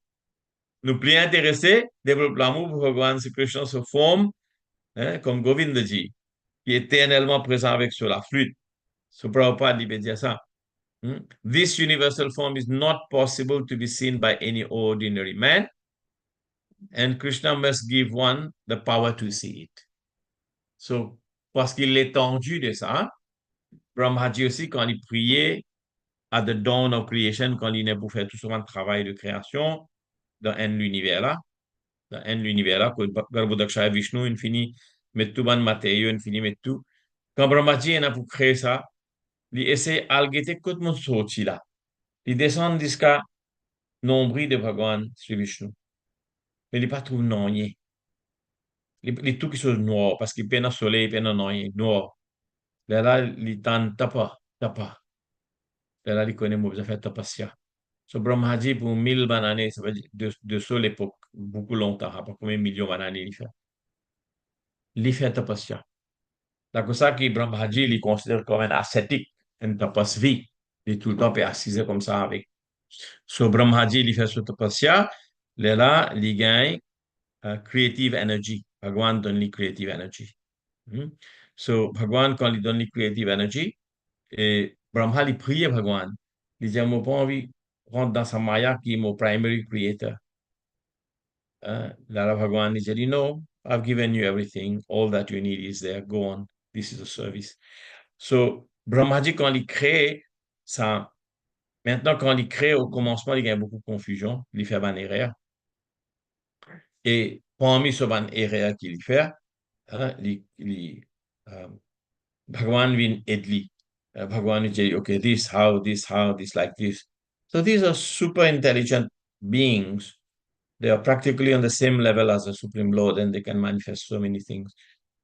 Nous plus intéressés, développons l'amour pour Bhagavan, c'est Krishna se forme, hein, comme Govindaji, qui est éternellement présent avec sur la flûte. So Prabhupada il dire ça. This universal form is not possible to be seen by any ordinary man, and Krishna must give one the power to see it. So, parce qu'il est tendu de ça, Brahmaji aussi, quand il priait à the dawn of creation, quand il est pour faire tout ce travail de création dans l'univers là, que Garbhodakshaya Vishnu, infini, met tout ban matériau, infini, met tout. Quand Brahmaji est pour créer ça, il essaie de guetter tout le monde sorti là. Il descend jusqu'à nombril de Bhagwan Sri Vishnu. Mais il pas trouve non rien. Il tout qui sont noir parce qu'il peine au soleil, peine non rien, noir. Là, il t'en tapa. Là, il connaît mon fait tapasya. So Brahmaji pour 1000 ça veut dire de ça l'époque, beaucoup longtemps, pas combien de millions d'années il fait. Il fait tapasya. C'est pour ça que Brahmaji, il considère comme un ascétique, un tapasvi. Il est tout le temps assis comme ça avec. So Brahmaji, il fait ce tapasya. Là, il gagne creative energy. Bhagwan donne lui creative energy. So Bhagwan, quand il donne lui creative energy, et Brahma, il prie Bhagwan. Il dit, moi, pas envie rentrer dans sa maya qui est mon primary creator. Lara Bhagwan, il dit, no, I've given you everything. All that you need is there. Go on. This is a service. So, Brahmaji, quand il crée, ça, maintenant, quand il crée, au commencement, il y a beaucoup de confusion. Il fait une erreur. Et parmi ce ban erreur qu'il fait, euh, Bhagwan vient aider. Bhagwan dit, okay, this, how, this, like this. So these are super intelligent beings. They are practically on the same level as the Supreme Lord and they can manifest so many things.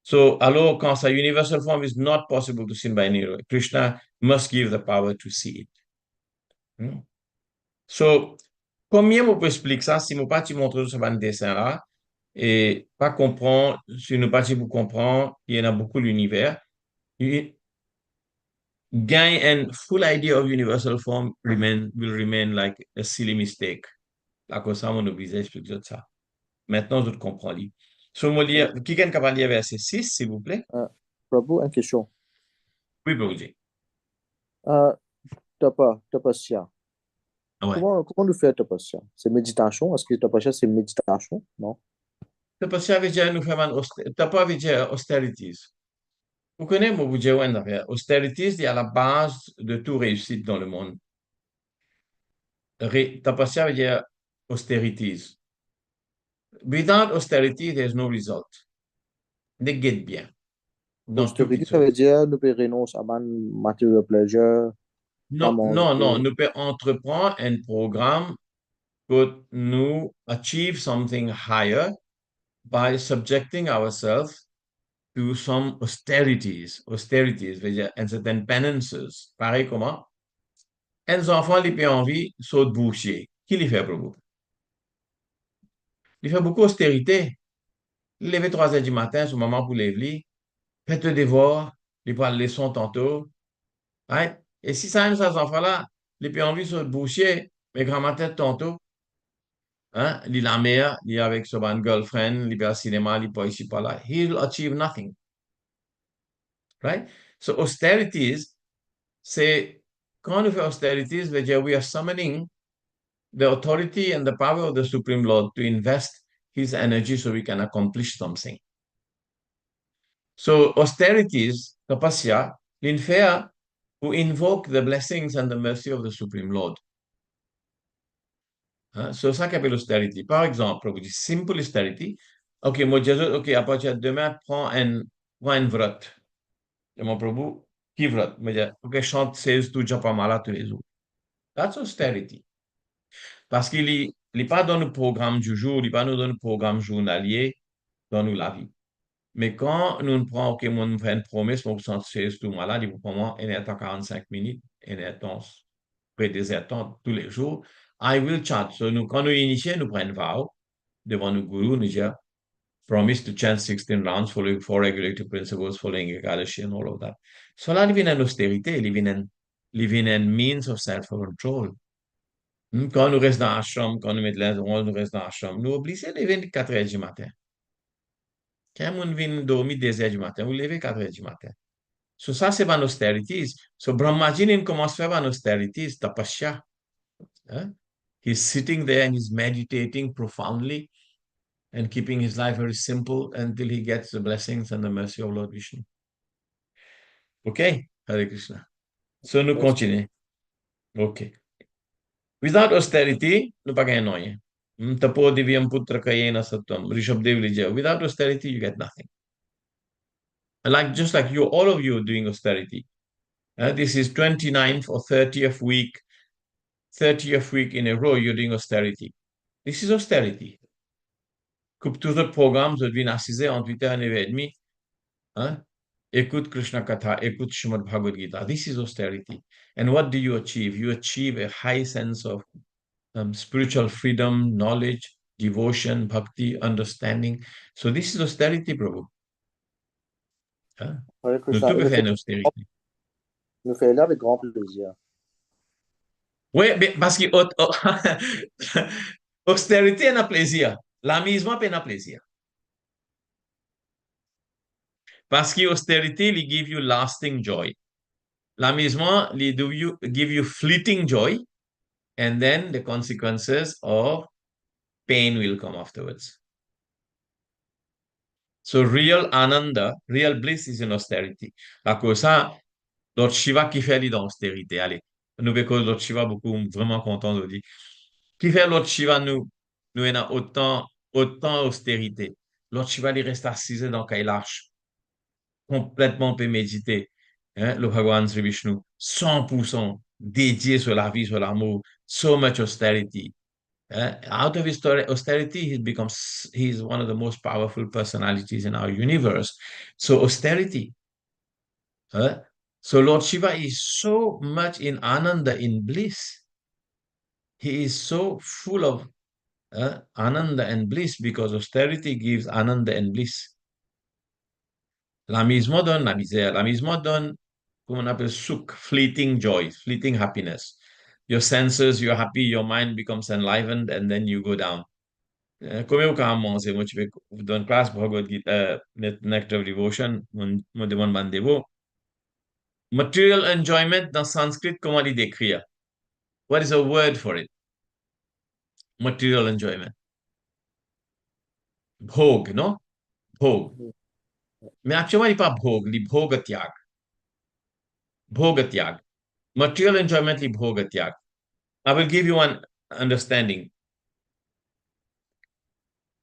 So, alors, quand sa universal form is not possible to see by Nero, Krishna must give the power to see it. So, combien vous pouvez expliquer ça si vous pas te montrer ce dessin-là et pas comprendre, si nous pas vous comprendre, il y en a beaucoup l'univers. Gain and full idea of universal form will remain like a silly mistake. À cause ça, on oublie d'expliquer ça. Maintenant, je comprends. So, qui est capable de lire verset 6, s'il vous plaît? Prabhu, une question. Oui, Prabhuji. Tapasya. Ouais. Comment nous fait tapasya? C'est méditation? Est-ce que tapasya, c'est méditation? Non? Tapasya veut dire nous faire tapa veut dire austerities. Vous connaissez, moi, vous dites, austerities, c'est à la base de toute réussite dans le monde. Tapasya veut dire austerities. Without austerity, there's no result. They get bien. Dans tout Austérité, ça veut dire nous pouvons renoncer à material pleasure, pas non, manger. non, non. Nous pouvons entreprendre un programme pour nous achieve something higher by subjecting ourselves to some austerities, veut dire and certain penances. Pareil comment? Un enfant, il peut envie, saute boucher. Qui les fait pour vous? Il fait beaucoup d'austérité. Il lève 3 heures du matin, ce moment pour lever, faites le devoir, il prend le leçon tantôt. Right? Et si ça aime ces enfants-là, il peut envie saute boucher, mais grand-mère tantôt, hein? Il est la mère, il est avec son girlfriend, il peut au cinéma, il peut ici, pas là. He'll achieve nothing. Right? So austerities, c'est quand on fait austerities, veut dire we are summoning the authority and the power of the Supreme Lord to invest his energy so we can accomplish something. So austerities, tapasya, l'infer who invoke the blessings and the mercy of the Supreme Lord. Hein? So ça qu'appelle austerity. Par exemple, vous dites simple austerity. OK, moi je dis, OK, à partir de demain, prends un vrat. Et mon Prabhu, qui vrat? Moi je dis, OK, chante 16 tu japamala tous les jours. That's austerity. Parce qu'il n'est pas dans le programme du jour, il n'est pas dans le programme journalier, dans nous la vie. Mais quand nous prenons, OK, moi, nous faisons une promesse, moi, vous sentez tout malade, il vous prend moi, il est à 45 minutes, il est à près des attentes tous les jours. I will chant. So, nous, quand nous initions, nous prenons vow devant nos gurus, nous disons, promise to chant 16 rounds, following 4 regulative principles, following Ekadashi and all of that. So, là, il vient une austérité, il vient un means of self-control. Quand nous restons dans la chambre, quand nous mettons les nous restons dans la chambre, nous obligons de lever 4 heures du matin. Quand on vient dormir 2 heures du matin, vous levez 4 heures du matin. So ça, c'est une austerities. So Brahmaji, il commence à faire une austerities, tapasya. Hein? He's sitting there and he's meditating profoundly and keeping his life very simple until he gets the blessings and the mercy of Lord Vishnu. OK? Hare Krishna. So nous continuons. OK. Without austerity, nous pas gagnons rien. Tapo divyam putra kayena sattvam. Rishabdev Lija. Without austerity, you get nothing. Like just like you, all of you are doing austerity. This is 29th or 30th week 30th week in a row, you're doing austerity. This is austerity. Coupe tout le programme, vous devez assiser entre 8h et 9h30. Hein? Écoute Krishna Katha, écoute Srimad Bhagavad Gita. This is austerity. And what do you achieve? You achieve a high sense of spiritual freedom, knowledge, devotion, bhakti, understanding. So this is austerity, Prabhu. Hein? Hare Nous Krishna, tous pouvons faire une austérité. nous fait là avec grand plaisir. Oui, mais parce que austérité est un plaisir. L'amusement est un plaisir. Parce que austérité, il give you lasting joy. L'amusement, il give you fleeting joy. And then the consequences of pain will come afterwards. So real ananda, real bliss is in austerity. À cause ça, Lord Shiva qui fait dans l'austérité. Allez, nous parce que Lord Shiva beaucoup vraiment content de dire. Qui fait Lord Shiva nous avons autant austérité. Lord Shiva il reste assis dans Kailash, complètement peut méditer. Hein, le Bhagavan Sri Vishnu, 100% dédié sur la vie, sur l'amour, so much austerity. Out of his austerity, he's one of the most powerful personalities in our universe. So austerity. So Lord Shiva is so much in ananda, in bliss. He is so full of ananda and bliss because austerity gives ananda and bliss. L'amusement donne la misère. L'amusement donne, comme on appelle, sukh, fleeting joy, fleeting happiness. Your senses, you're happy, your mind becomes enlivened, and then you go down. Come vous quand manger, moi, tu fais dans une classe Bhagavad Gita, Nectar of Devotion, mon demande bandez-vous. Material enjoyment dans Sanskrit, comment il décrire? What is a word for it? Material enjoyment. Bhog, non? Bhog. Mais actuellement, il n'est pas bhog, il est bhogatyag. Bhogatyag. Material enjoyment, il est bhogatyag. I will give you one understanding.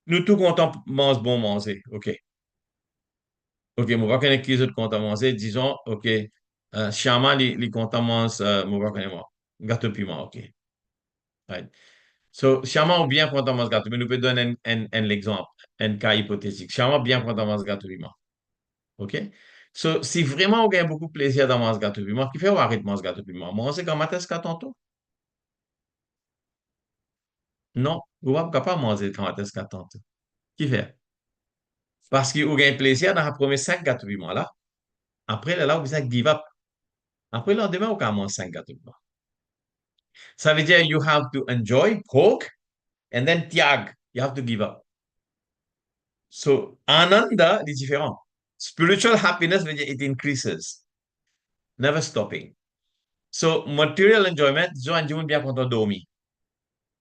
Nous tous comptons mange bon manger, ok. Ok, je vais connaître qui est content manger. Disons, ok, Shama, il content manger, je vais connaître moi. Gâteau piment, ok. Right. So, Shama ou bien content manger gâteau, mais nous pouvons donner un exemple, un cas hypothétique. Shama bien content manger gâteau piment. Ok? So, si vraiment vous avez beaucoup de plaisir dans manger gâteau piment, qui fait ou arrête de manger gâteau piment? Manger comme matin, c'est tantôt? Non, vous ne pouvez pas manger comme matin, c'est tantôt. Qui fait? Parce que vous avez plaisir dans la première 5 gâteaux piment là. Après, là, vous avez give up. Après, le lendemain, vous pouvez manger 5 gâteaux piment. Ça veut dire, you have to enjoy pork and then tiag. You have to give up. So, ananda est différent. Spiritual happiness veut dire it increases, never stopping. So, material enjoyment, je enjoy bien quand on dormit.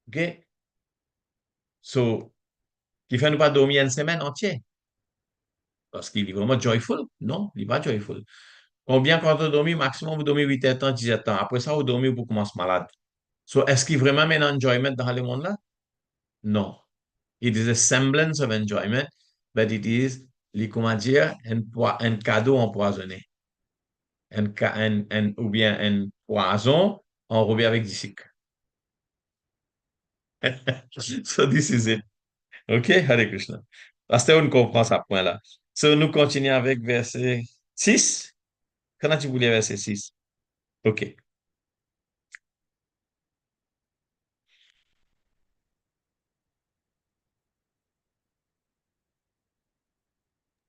OK? So, qui fait nous pas dormir une semaine entière. Parce qu'il est vraiment joyful. Non, il n'est pas joyful. Combien quand on dormit, maximum vous dormez 8 heures, 10 heures. Après ça, vous dormez, vous commencez malade. So, est-ce qu'il y a vraiment un enjoyment dans le monde là? Non. It is a semblance of enjoyment, but it is, comment dire, un cadeau empoisonné. Ou bien un poison enrobé avec du sucre. So this is it. OK, Hare Krishna. Parce que on comprend ça point là. So nous continuons avec verset 6. Quand tu voulais verset 6? OK.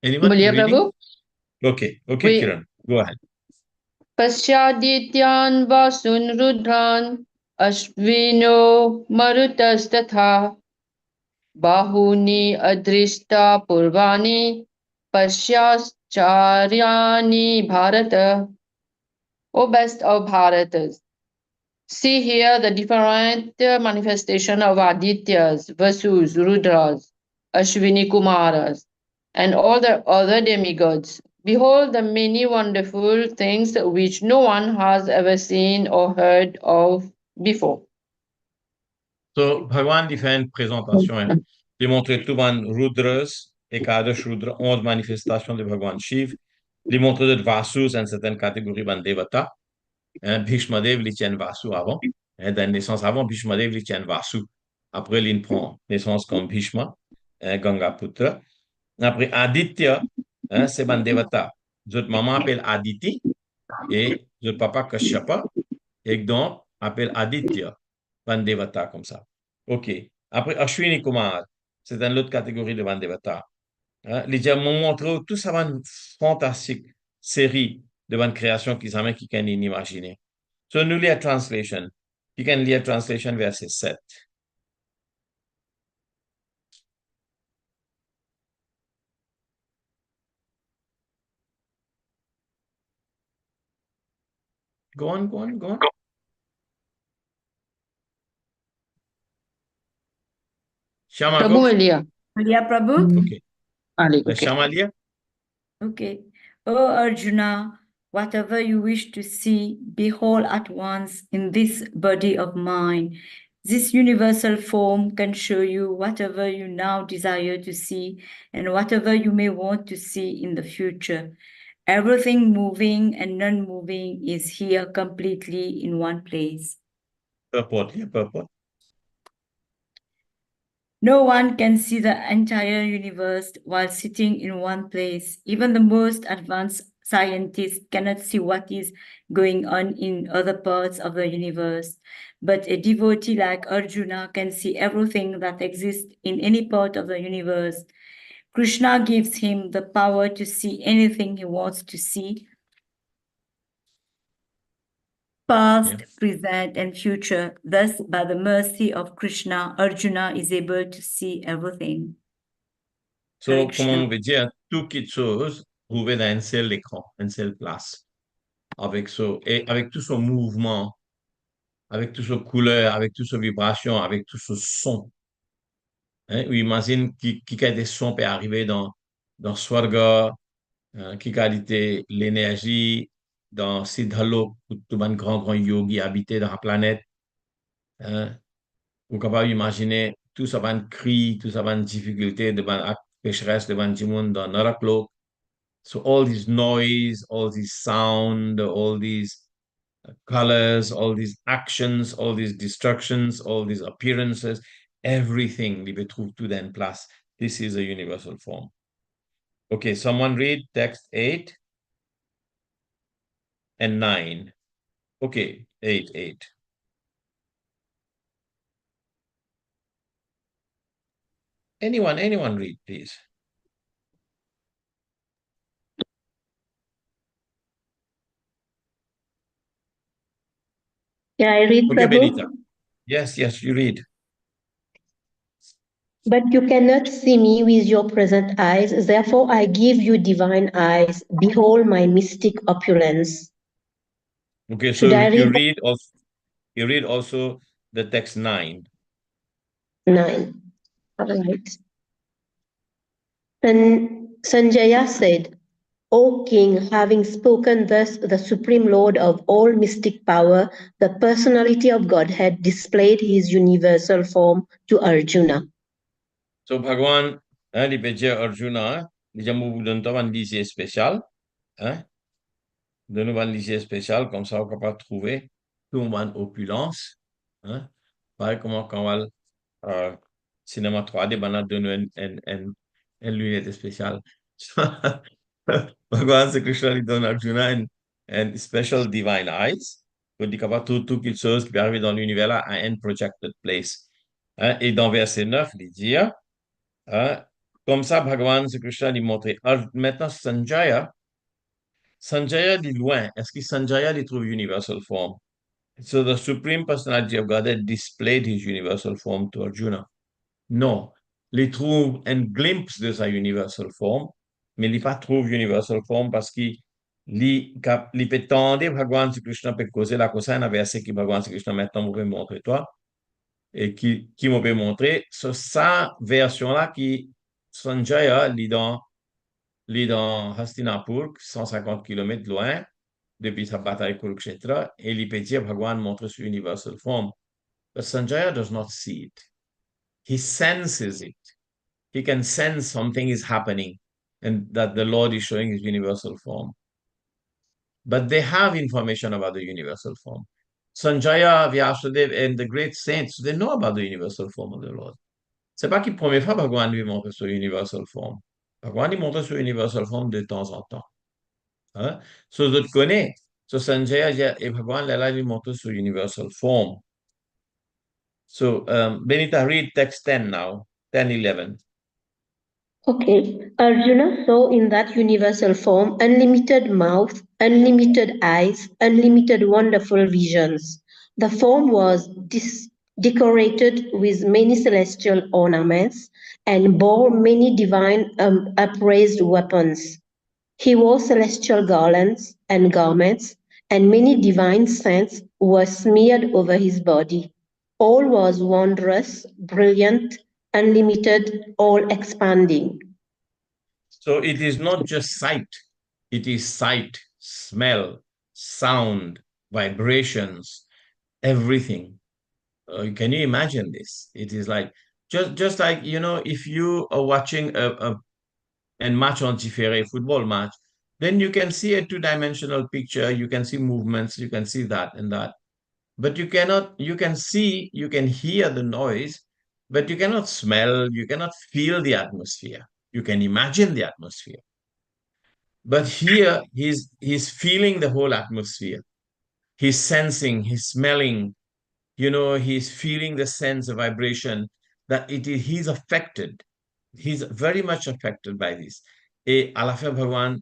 Anyone बोलिए reading? प्रभु Okay, Oui. Kiran, go ahead. पश्चादित्यान् वासुन् रुद्रान् अश्विनो मरुतस्तथा बाहूनि अदृष्टा पूर्वाणि पश्चाश्चर्याणि Bharat. O best of Bharatas, see here the different manifestation of Adityas, Vasus, Rudras, Ashwini Kumaras, and all the other demigods. Behold the many wonderful things which no one has ever seen or heard of before. So, Bhagavan il fait une présentation. Il montre tout van Rudras, Ekadash Rudra, 11 manifestations de Bhagavan Shiv. Il montre de Vasus, une certaine catégorie de Devata. Bhishma Dev, il tient Vasu avant. donne naissance avant Bhishma Dev, il tient Vasu. Après, il prend naissance comme Bhishma, Gangaputra. Après, Aditya, c'est Bandevata. Votre maman appelle Aditi et votre papa Kashyapa. Et donc, appelle Aditya, Bandevata comme ça. OK. Après, Ashwini Kumar, c'est une autre catégorie de Bandevata. Les gens m'ont montré tout ça, une fantastique série de bonnes créations qu'ils avaient qui can imaginer. So, nous lisons translation. You can lire translation verset 7. Go on, go on, go on. Shama, Prabhu go. will hear. Maria Prabhu? OK. Ali, The okay. Shama lia. Okay. O Arjuna, whatever you wish to see, behold at once in this body of mine. This universal form can show you whatever you now desire to see and whatever you may want to see in the future. Everything moving and non-moving is here completely in one place. Purport, lia, purport. No one can see the entire universe while sitting in one place. Even the most advanced scientists cannot see what is going on in other parts of the universe. But a devotee like Arjuna can see everything that exists in any part of the universe. Krishna gives him the power to see anything he wants to see, past, Yeah. present, and future. Thus, by the mercy of Krishna, Arjuna is able to see everything. So, Hare comme Krishna. on veut dire, toute chose trouvée dans un seul écran, une seule place. Avec et avec tout son mouvement, avec toute son couleur, avec toute son vibration, avec tout ce son. Hein? Imagine qui qualité son peut arriver dans Swarga, qui qualité l'énergie dans Siddhalok, où tout un grand yogi habité dans la planète. Hein? Vous êtes capable d'imaginer tout ça va cri, tout ça va difficulté devant la pécheresse, devant le monde dans Naraklok. So all this noise, all this sound, all these colors, all these actions, all these destructions, all these appearances, everything, we trouve tout dans place. This is a universal form. Okay, someone read text 8 and 9. Okay, 8. Anyone read, please. Yeah, I read, Okay, Prabhu. Benita. Yes, you read. But you cannot see me with your present eyes, therefore I give you divine eyes. Behold my mystic opulence. Okay, Should so I you read read also the text 9. 9? All right. Then Sanjaya said, O king, having spoken thus, the supreme lord of all mystic power, the personality of Godhead, displayed his universal form to Arjuna. So Bhagwan, il peut dire Arjuna, il dit, vous donne un lycée spécial, hein? De nous un lycée spécial, comme ça on peut pas trouver tout en opulence, hein? Pareil comment quand on va cinéma 3D, ben on donne une lunette spéciale. Bhagwan Sri Krishna lui donne à Arjuna une special divine eyes, pour dire capable tout quelque chose qui peut arriver dans l'univers là à un projected place. Hein? Et dans verset 9, il dit, hein, comme ça, Bhagavan Sri Krishna lui montrait. Alors, maintenant, Sanjaya dit loin. Est-ce que Sanjaya lui trouve universal form? So the Supreme Personality of Godhead displayed his universal form to Arjuna. Non. Il trouve un glimpse de sa universal form, mais il pas trouve universal form parce qu'il peut tendre Bhagavan Sri Krishna peut causer la cause un verset qui Bhagavan Sri Krishna maintenant vous pouvez montrer toi et qui m'a peut montrer. So, sa version-là qui Sanjaya lit dans Hastinapur, 150 km loin, depuis sa bataille Kurukshetra, et il peut dire Bhagwan montre son universal form. But Sanjaya does not see it. He senses it. He can sense something is happening and that the Lord is showing his universal form. But they have information about the universal form. Sanjaya, Vyasadeva, and the great saints, they know about the universal form of the Lord. C'est pas qu'il première fois Bhagavan lui montre sur universal form. Bhagavan lui montre sur universal form de temps en temps. Hein? So, d'autres connaissent. So, Sanjaya et Bhagavan là, lui montre sur universal form. So, Benita, read text 10 now, 10, 11. Okay, Arjuna saw in that universal form unlimited mouth, unlimited eyes, unlimited wonderful visions. The form was decorated with many celestial ornaments and bore many divine upraised weapons. He wore celestial garlands and garments, and many divine scents were smeared over his body. All was wondrous, brilliant, unlimited, all expanding. So it is not just sight, it is sight, smell, sound, vibrations, everything. Can you imagine this? It is like just like if you are watching a match on différé, football match, then you can see a two-dimensional picture, you can see movements, you can see that and that. But you can see, you can hear the noise, but you cannot smell, you cannot feel the atmosphere. You can imagine the atmosphere. But here he's feeling the whole atmosphere. He's sensing, he's smelling, he's feeling the sense of vibration that he's affected. He's very much affected by this. Et à la fin, Bhagavan,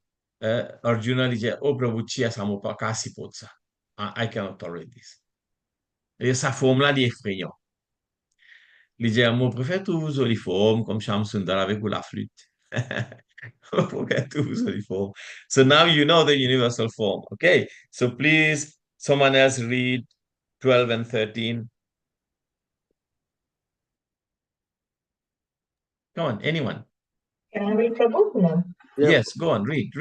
Arjuna disait, oh Prabhu, chia samopa kasi potsa. I cannot tolerate this. Et sa forme-là, est effrayant. Il dit, moi, préfère tout vous uniforme, comme Sham Sundar avec la flûte. Forget tout vous uniforme. So now you know the universal form. Okay, so please, someone else read 12 and 13. Come on, anyone. Can I read Prabhu? No. Yeah. Yes, go on, read.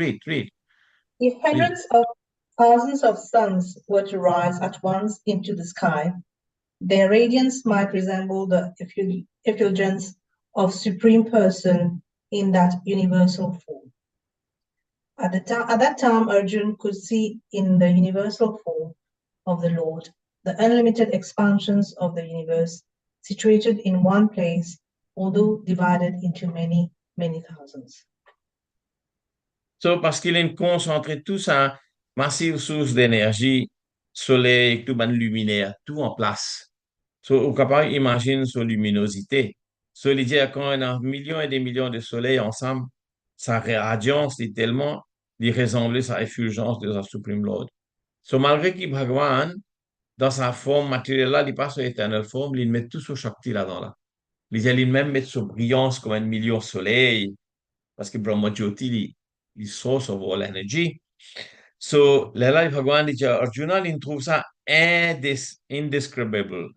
If hundreds of thousands of suns were to rise at once into the sky, their radiance might resemble the effulgence of Supreme Person in that universal form. At that time, Arjun could see in the universal form of the Lord the unlimited expansions of the universe, situated in one place, although divided into many, many thousands. So, parce qu'il est concentré tout ça, massive source d'énergie, soleil, tout ban luminaire, tout en place. So, on capable imaginer sa luminosité. So, il dit quand on a millions et des millions de soleils ensemble, sa radiance est tellement, il ressemble à sa effulgence de sa Supreme Lord. So, malgré qu'il Bhagavan, dans sa forme matérielle là, il passe sur l'éternelle forme, il met tout son Shakti là-dedans là. Il même mettre sa brillance comme un million de soleil, parce que Brahma Jyoti, il source of all energy. So, là, Bhagavan dit à Arjuna, il trouve ça indescribable.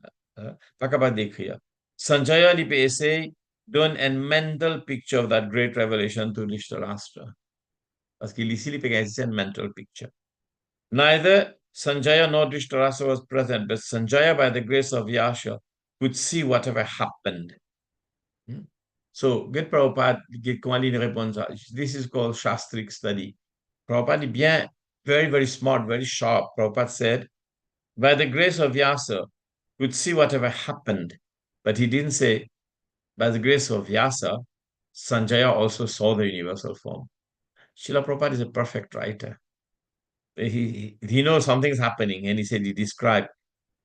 Pas capable d'écrire. Sanjaya, il peut essayer donne un mental picture of that great revelation to Dhritarashtra. Parce qu'il ici, il peut essayer un mental picture. Neither Sanjaya nor Dhritarashtra was present, but Sanjaya, by the grace of Yasha, could see whatever happened. So, get Prabhupada, comment il répond ça? This is called Shastric study. Prabhupada is bien, very, very smart, very sharp. Prabhupada said, by the grace of Vyasa, could see whatever happened. But he didn't say, by the grace of Vyasa, Sanjaya also saw the universal form. Srila Prabhupada is a perfect writer. He knows something's happening, and he said he described.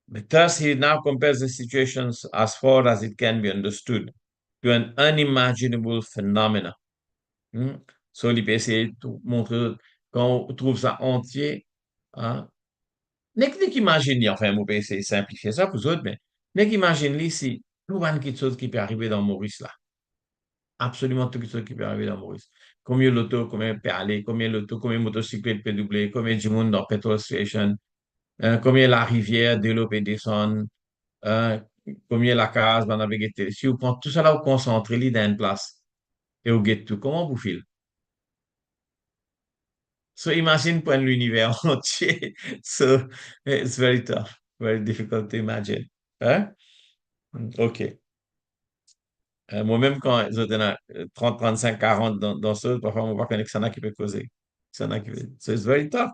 But thus he now compares the situations as far as it can be understood to an unimaginable phenomena. So, il peut essayer de montrer, quand on trouve ça entier, hein, n'est-ce qu'imagine, enfin, on peut essayer de simplifier ça pour vous autres, mais n'est-ce qu'imagine si tout va quelque chose qui peut arriver dans Maurice là. Absolument tout ce qui peut arriver dans Maurice. Combien l'auto, combien peut aller, combien l'auto, combien motocyclette peut doubler, combien du monde dans petrol station, combien la rivière de l'eau peut descendre, combien la case va naviguer. Si vous prenez tout ça là, vous concentrez dans une place et vous guettez tout, comment vous filez? So imagine pour l'univers entier. So it's very tough, very difficult to imagine. Hein? OK. Moi-même, quand j'étais 30, 35, 40 dans ce, parfois, on voit qu'il y en a qui peut causer. So it's very tough.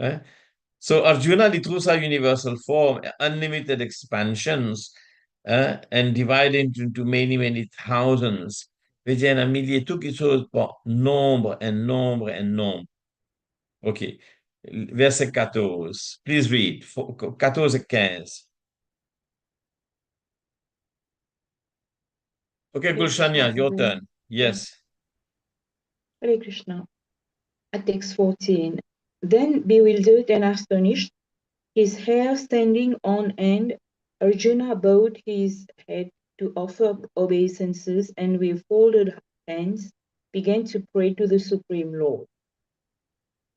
Hein? So Arjuna, il trouve sa universal form, unlimited expansions, and divided into many, many thousands. Veut dire un millier, tout quelque chose, bon, nombre, and nombre, and nombre. OK. Verset 14. Please read. 14 et 15. Okay, Hare Krishna, Gulshanya, your Prabhu. turn. Yes. Hare Krishna. At text 14. Then, bewildered and astonished, his hair standing on end, Arjuna bowed his head to offer obeisances and with folded hands began to pray to the Supreme Lord.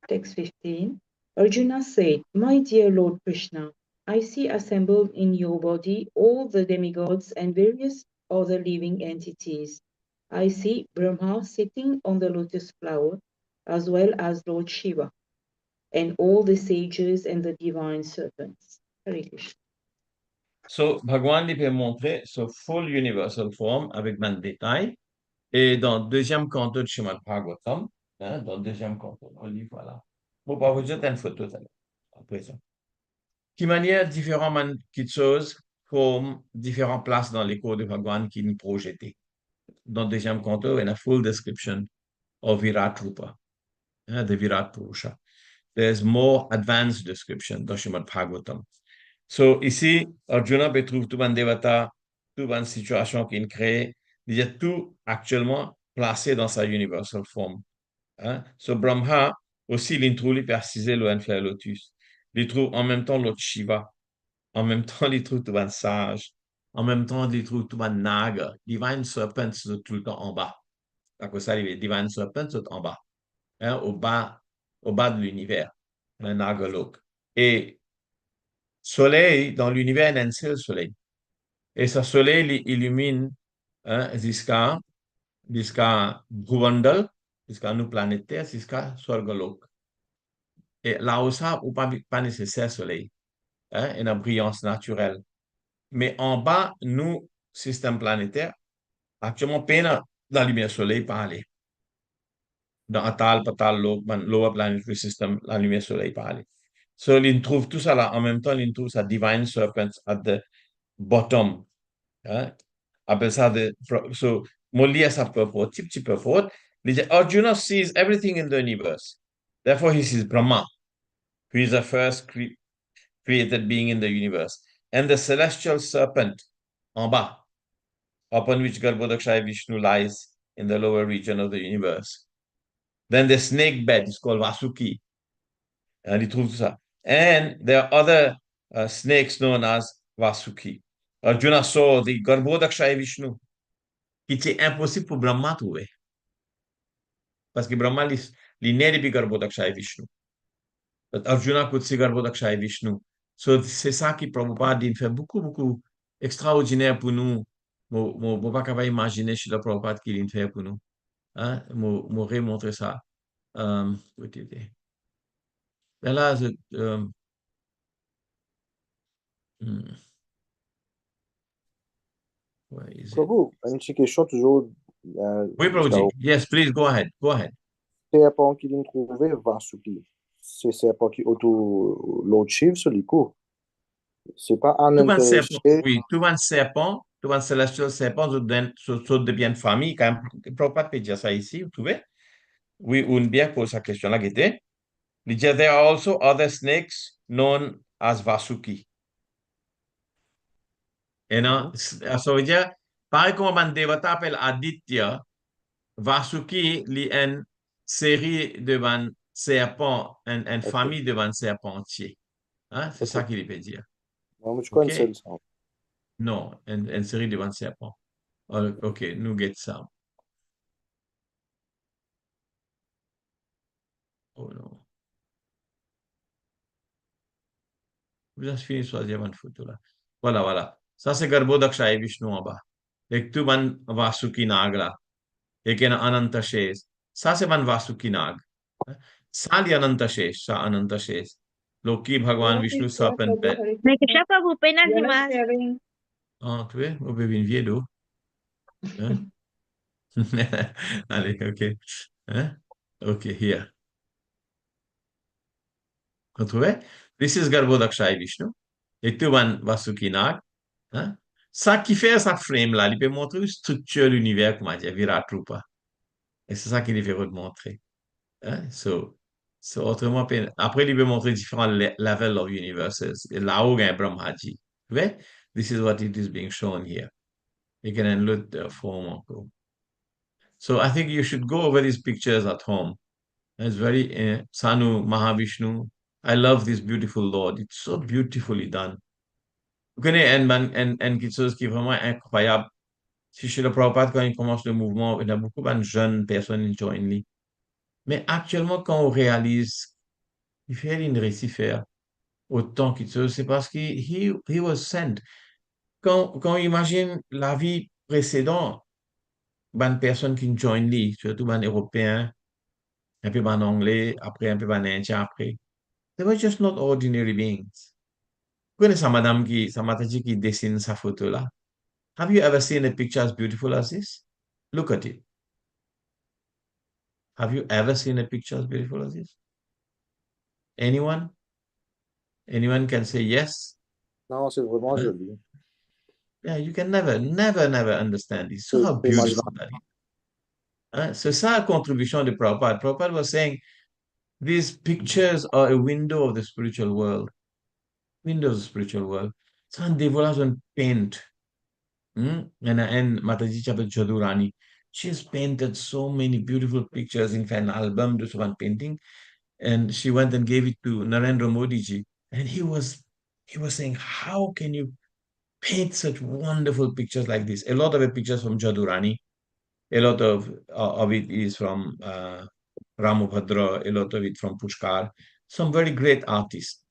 Text 15. Arjuna said, My dear Lord Krishna, I see assembled in your body all the demigods and various other living entities. I see Brahma sitting on the lotus flower, as well as Lord Shiva, and all the sages and the divine serpents. Hare Krishna. So, Bhagwan lui peut montrer ce full universal form avec plein de détails. Et dans le deuxième canto de Srimad Bhagavatam, dans le deuxième canto, on lit voilà. Bon, bah, vous jeter une photo tout à l'heure, à présent. Qui manière différentes choses forment différentes places dans les cours de Bhagwan qui nous projetés. Dans le deuxième canto, il y a une full description of Virat Rupa, the Virat Purusha. There's more advanced description dans Srimad Bhagavatam. So, ici, Arjuna peut trouver tout un devata, toute une situation qu'il crée. Il y a tout actuellement placé dans sa universal form. So, Brahma, aussi, il trouve précisé le fleur lotus. Il trouve en même temps l'autre Shiva. En même temps, il trouve tout un sage. En même temps, il trouve tout un naga. Divine serpents sont tout le temps en bas. À cause ça, les divine serpents sont en bas. Au bas de l'univers. Un naga look. Et soleil, dans l'univers, il y a un seul soleil. Et ce soleil illumine jusqu'à Bhuvandal, jusqu'à nos planètes Terre, jusqu'à Swargalok. Et là où ça, ou pas nécessaire soleil, une brillance naturelle. Mais en bas, nous, système planétaire, actuellement, peine la lumière soleil pas aller. Dans Atal, Patal, Lower Planetary System, la lumière soleil pas aller. So, il trouve tout ça là. En même temps, il trouve sa divine serpent at the bottom. Appelle ça de. So, Mollia sa purport, petit purport. Il dit Arjuna sees everything in the universe. Therefore, he sees Brahma, who is the first created being in the universe. And the celestial serpent, en bas, upon which Garbhodakshaya Vishnu lies in the lower region of the universe. Then the snake bed is called Vasuki. And he trouve ça. And there are other snakes known as Vasuki. Arjuna saw the Garbhodakshaya Vishnu, qui était impossible pour Brahma trouver. Parce que Brahma, il n'est pas Garbhodakshaya Vishnu. Arjuna could see Garbhodakshaya Vishnu. So, c'est ça qui Prabhupada dit, fait beaucoup, beaucoup extraordinaire pour nous. Je ne peux pas capable imaginer chez le Prabhupada qu'il fait pour nous. Je remontrer ça. Où était? Ben là, where is it? Prabhu, une petite question toujours. Oui, Prabhuji. Yes, please, go ahead. Go ahead. Serpent qu'il a trouvé, Vasuki. C'est serpent qui auto l'autre chiffre sur les coups. C'est pas un Tout un intéressé. serpent, oui, tout un serpent, tout un célestial serpent, ça devient famille. Quand même, Prabhupada peut dire ça ici, vous trouvez? Oui, une bien pose sa question là, Gita. Il dit, there are also other snakes known as Vasuki. Et non, ça veut dire, pareil comme un devata appelle Aditya, Vasuki, il y a une série de serpents, une famille de serpents entiers. C'est ça qu'il veut dire. Non, je OK? connais ça. Non, une série de serpents. OK, nous get ça. Oh non. Vous avez fini choisir une photo là. Voilà, voilà. Ça, c'est Garbhodakshaya Vishnu en bas. Et tout un Vasuki Nag là. Et qu'il y a un Anantashesh. Ça, c'est un Vasuki Nag. Ça, il y a Anantashesh. Ça, Anantashesh. Loki, Bhagwan, What is Vishnu, there, Serpent, Prabhu? Hare Me Krishna. Krishna Prabhu, We are not penalty sharing. Ah, tu vois, on peut venir viedo. Hein? Allez, OK. Hein? OK, here. Vous trouvez? This is Garbhodakshaya Vishnu. Et tout van Vasukinak. Hein? Ça qui fait sa frame là, il peut montrer une structure de l'univers, comment dire, Virat Rupa. Et c'est ça qu'il veut montrer. Hein? So, autrement, après, il peut montrer différents levels of universes. Et là-haut, il y a un Brahmaji. Ouais? This is what it is being shown here. You can look the form encore. So I think you should go over these pictures at home. It's very Sanu Mahavishnu. I love this beautiful Lord. It's so beautifully done. Vous connaissez quelque chose qui est vraiment incroyable. Si chez le Prabhupada, quand il commence le mouvement, il y a beaucoup de jeunes personnes qui joignent. Mais actuellement, quand on réalise, il fait une récit faire autant qu'il se, c'est parce qu'il he was sent. Quand on imagine la vie précédente, une personne qui joignent lui, surtout un Européen, un peu en anglais, après un peu en indien, après. They were just not ordinary beings. Vous connaissez sa madame qui dessine sa photo là? Have you ever seen a picture as beautiful as this? Look at it. Have you ever seen a picture as beautiful as this? Anyone? Anyone can say yes? Non, c'est vraiment Huh? joli. Yeah, you can never understand it. So how beautiful that is. So ça la contribution de Prabhupada. Prabhupada was saying, these pictures are a window of the spiritual world. Windows of the spiritual world. So on dévoilage on paint. And Mataji Chapel Jadurani. She has painted so many beautiful pictures in an album, this one painting. And she went and gave it to Narendra Modi ji. And he was saying, how can you paint such wonderful pictures like this? A lot of the pictures from Jadurani, a lot of it is from Ramabhadra, a lot of it from Pushkar, some very great artists.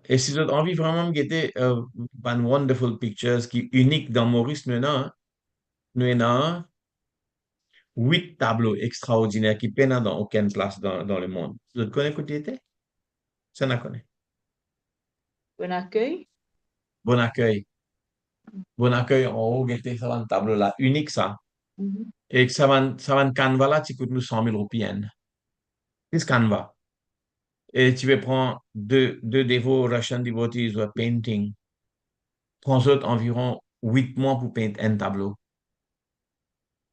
Et si vous avez envie vraiment de guetter une wonderful pictures qui est unique dans Maurice, nous avons 8 tableaux extraordinaires qui peinent dans aucune place dans le monde. Vous connaissez quoi était? Ça n'a connaît. Bon accueil. Bon accueil. Bon accueil en haut, guetter ça un tableau là, unique ça. Et ça va un canevas là, qui coûte nous 100 000 roupies. This canevas. Et tu veux prendre deux dévots, Russian devotees were painting. Prends environ 8 mois pour peindre un tableau.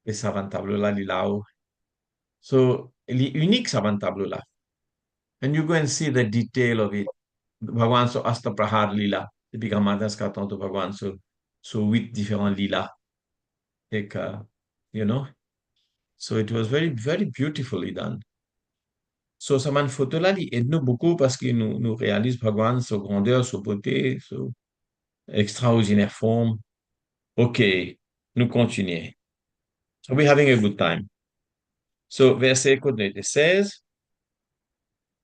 Et ça va un tableau là, il est là-haut. So, il est unique ça va un tableau là. And you go and see the detail of it. Bhagwan so Astaprahar Lila. Depuis qu'un matin, ce qu'attend Bhagwan so 8 différents lila. Et que, you know. So it was very, very beautifully done. So, ça m'a photo là, il aide nous beaucoup parce qu'il nous réalise Bhagwan, sa grandeur, sa beauté, sa extraordinaire forme. OK, nous continuons. So we're having a good time. So, verset 16.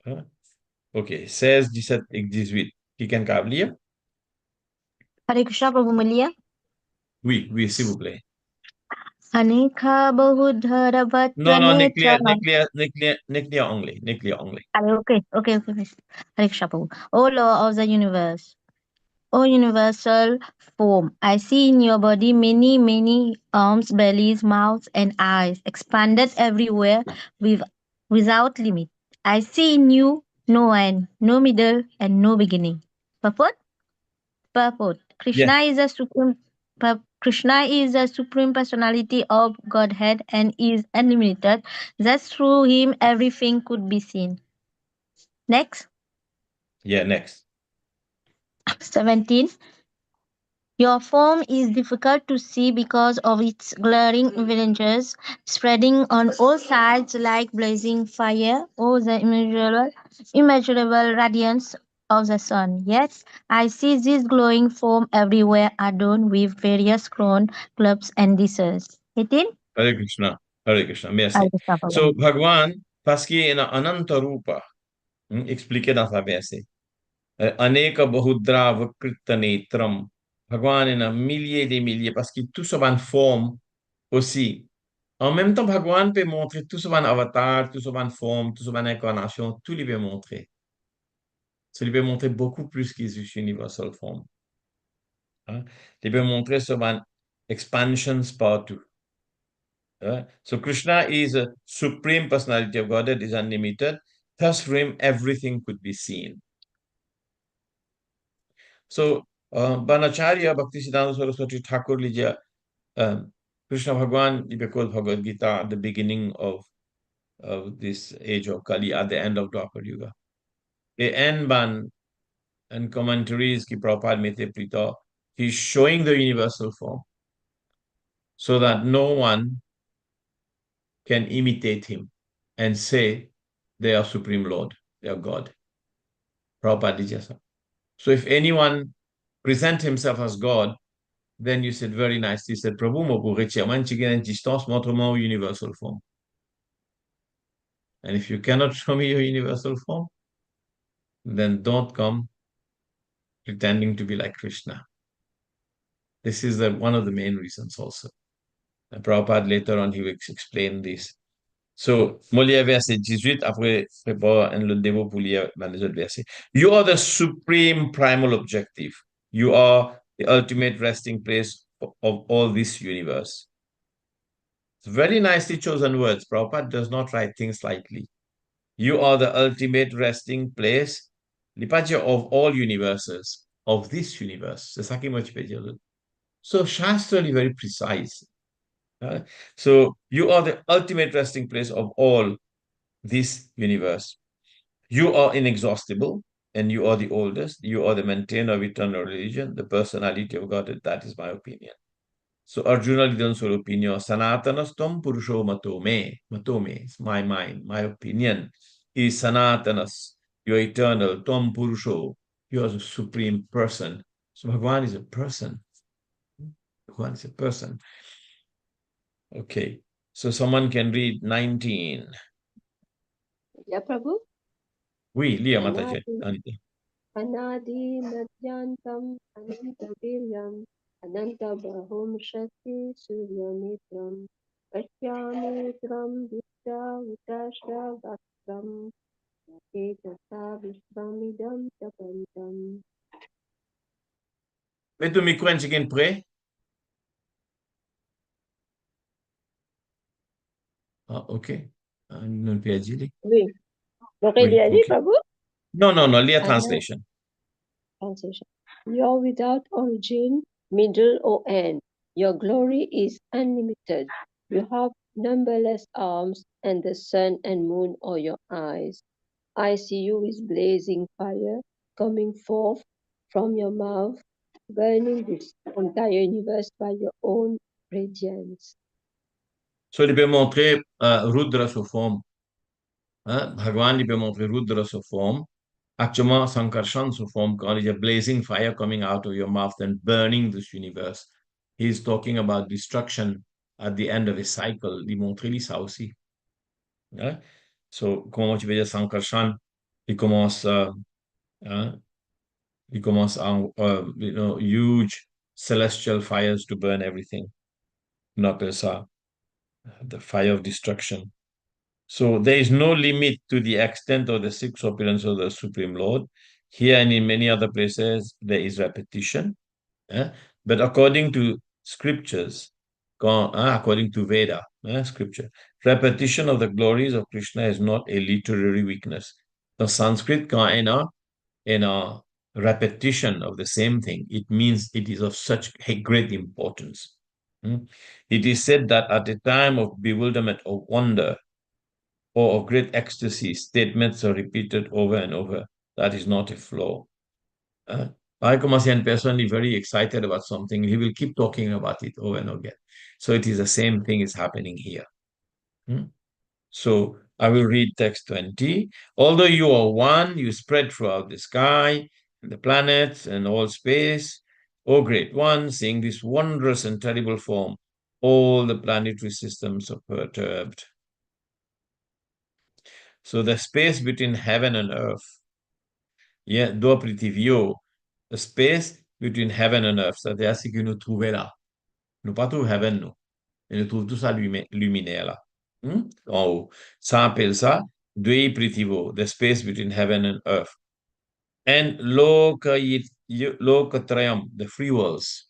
Hein? OK, 16, 17 et 18. Quelqu'un peut lire? Hare Krishna, Prabhu Mulia. Oui, s'il vous plaît. Anekha bahudhara vatra Non, netra. nuclear only. Okay. Hare Krishna, Prabhu. O law of the universe, O universal form, I see in your body many, many arms, bellies, mouths, and eyes, expanded everywhere without limit. I see in you no end, no middle, and no beginning. Purport? Krishna is a supreme. Krishna is the supreme personality of Godhead and is unlimited. Thus, through him, everything could be seen. Next. Yeah, next. 17. Your form is difficult to see because of its glaring villages spreading on all sides like blazing fire or the immeasurable radiance of the sun. Yet I see this glowing form everywhere adorned with various crown, clubs, and dishes. 18. Hare Krishna, merci. So, Bhagwan, parce qu'il y a un anantarupa, expliqué dans sa verset. Aneka bahudra vakrita netram. Bhagwan est un millier des milliers parce que tout ça va en forme aussi. En même temps, Bhagwan peut montrer tout ça en avatar, tout ça en forme, tout ça en incarnation, tout il peut montrer. Ça lui peut montrer beaucoup plus qu'il juste universal form. Hein? Il peut montrer ça en expansions partout. So Krishna is a supreme personality of God that is unlimited. Thus, for him, everything could be seen. So, Banacharya Bhaktisiddhanta Saraswati Thakur Lija, Krishna Bhagwan, because Bhagavad Gita at the beginning of this age of Kali, at the end of Dwapar Yuga. The end ban and commentaries ki Prabhupada Mete Prita, he's showing the universal form so that no one can imitate him and say they are Supreme Lord, they are God. Prabhupada Dijasa. So if anyone present himself as God, then you said very nicely, said, Prabhu mo man chigen distance montre universal form. And if you cannot show me your universal form, then don't come pretending to be like Krishna. This is one of the main reasons also. And Prabhupada later on, he will explain this. So, Molière verset 18, après, prépare le démo pour lire les autres versets. You are the supreme primal objective. You are the ultimate resting place of all this universe. It's very nicely chosen words. Prabhupada does not write things lightly. You are the ultimate resting place, of all universes, of this universe. C'est ça qui m'a dit. So, Shastra is very precise. So, you are the ultimate resting place of all this universe. You are inexhaustible, and you are the oldest. You are the maintainer of eternal religion, the personality of God. That is my opinion. So Arjuna didn't sort of opinion. Sanatanastam Purusho Matome. Matome is my mind, my opinion is Sanatanas. You're eternal. Tom Purusho. You are the supreme person. So Bhagwan is a person. Bhagwan is a person. Okay. So someone can read 19. Yeah, Prabhu. Oui, lia Mataji. Anita. Anadi Madhyantam Anantaviryam Anantabahum Shakti Suryamitram Pashyamitram Vidya Vitasha Vakram Ekata Vishvamidam Tapantam. Mettez au micro again prêt. Ah, ok. Non peut dire. Oui. Oui, okay. Prabhu? No, lia translation. Translation. You are without origin, middle, or end. Your glory is unlimited. You have numberless arms, and the sun and moon are your eyes. I see you with blazing fire coming forth from your mouth, burning this entire universe by your own radiance. So, il peut montrer Rudra sous forme. Hein? Bhagwan, il peut montrer Rudra sous forme. Actuellement, Sankarshan sous forme, quand il y a blazing fire coming out of your mouth and burning this universe. He's talking about destruction at the end of his cycle. Il montre ça aussi. Hein? So, comment tu veux dire Sankarshan? Il commence, hein? Il commence huge celestial fires to burn everything. Not as the fire of destruction. So there is no limit to the extent of the six opulence of the Supreme Lord. Here and in many other places, there is repetition. But according to scriptures, according to Veda, scripture, repetition of the glories of Krishna is not a literary weakness. The Sanskrit in a repetition of the same thing, it means it is of such a great importance. It is said that at a time of bewilderment or wonder, or of great ecstasy, statements are repeated over and over. That is not a flaw. I come as a person is very excited about something, he will keep talking about it over and over again. So it is the same thing is happening here. So I will read text 20. Although you are one, you spread throughout the sky, and the planets, and all space. O great one, seeing this wondrous and terrible form, all the planetary systems are perturbed. So the space between heaven and earth, do pritivio, the space between heaven and earth, c'est-à-dire ce que nous trouvons là. Nous pas trouver heaven, nous. Et nous trouvons tout ça luminaire là. En haut. Ça appelle ça dvei pritivo, the space between heaven and earth. And lokatrayam, the three worlds.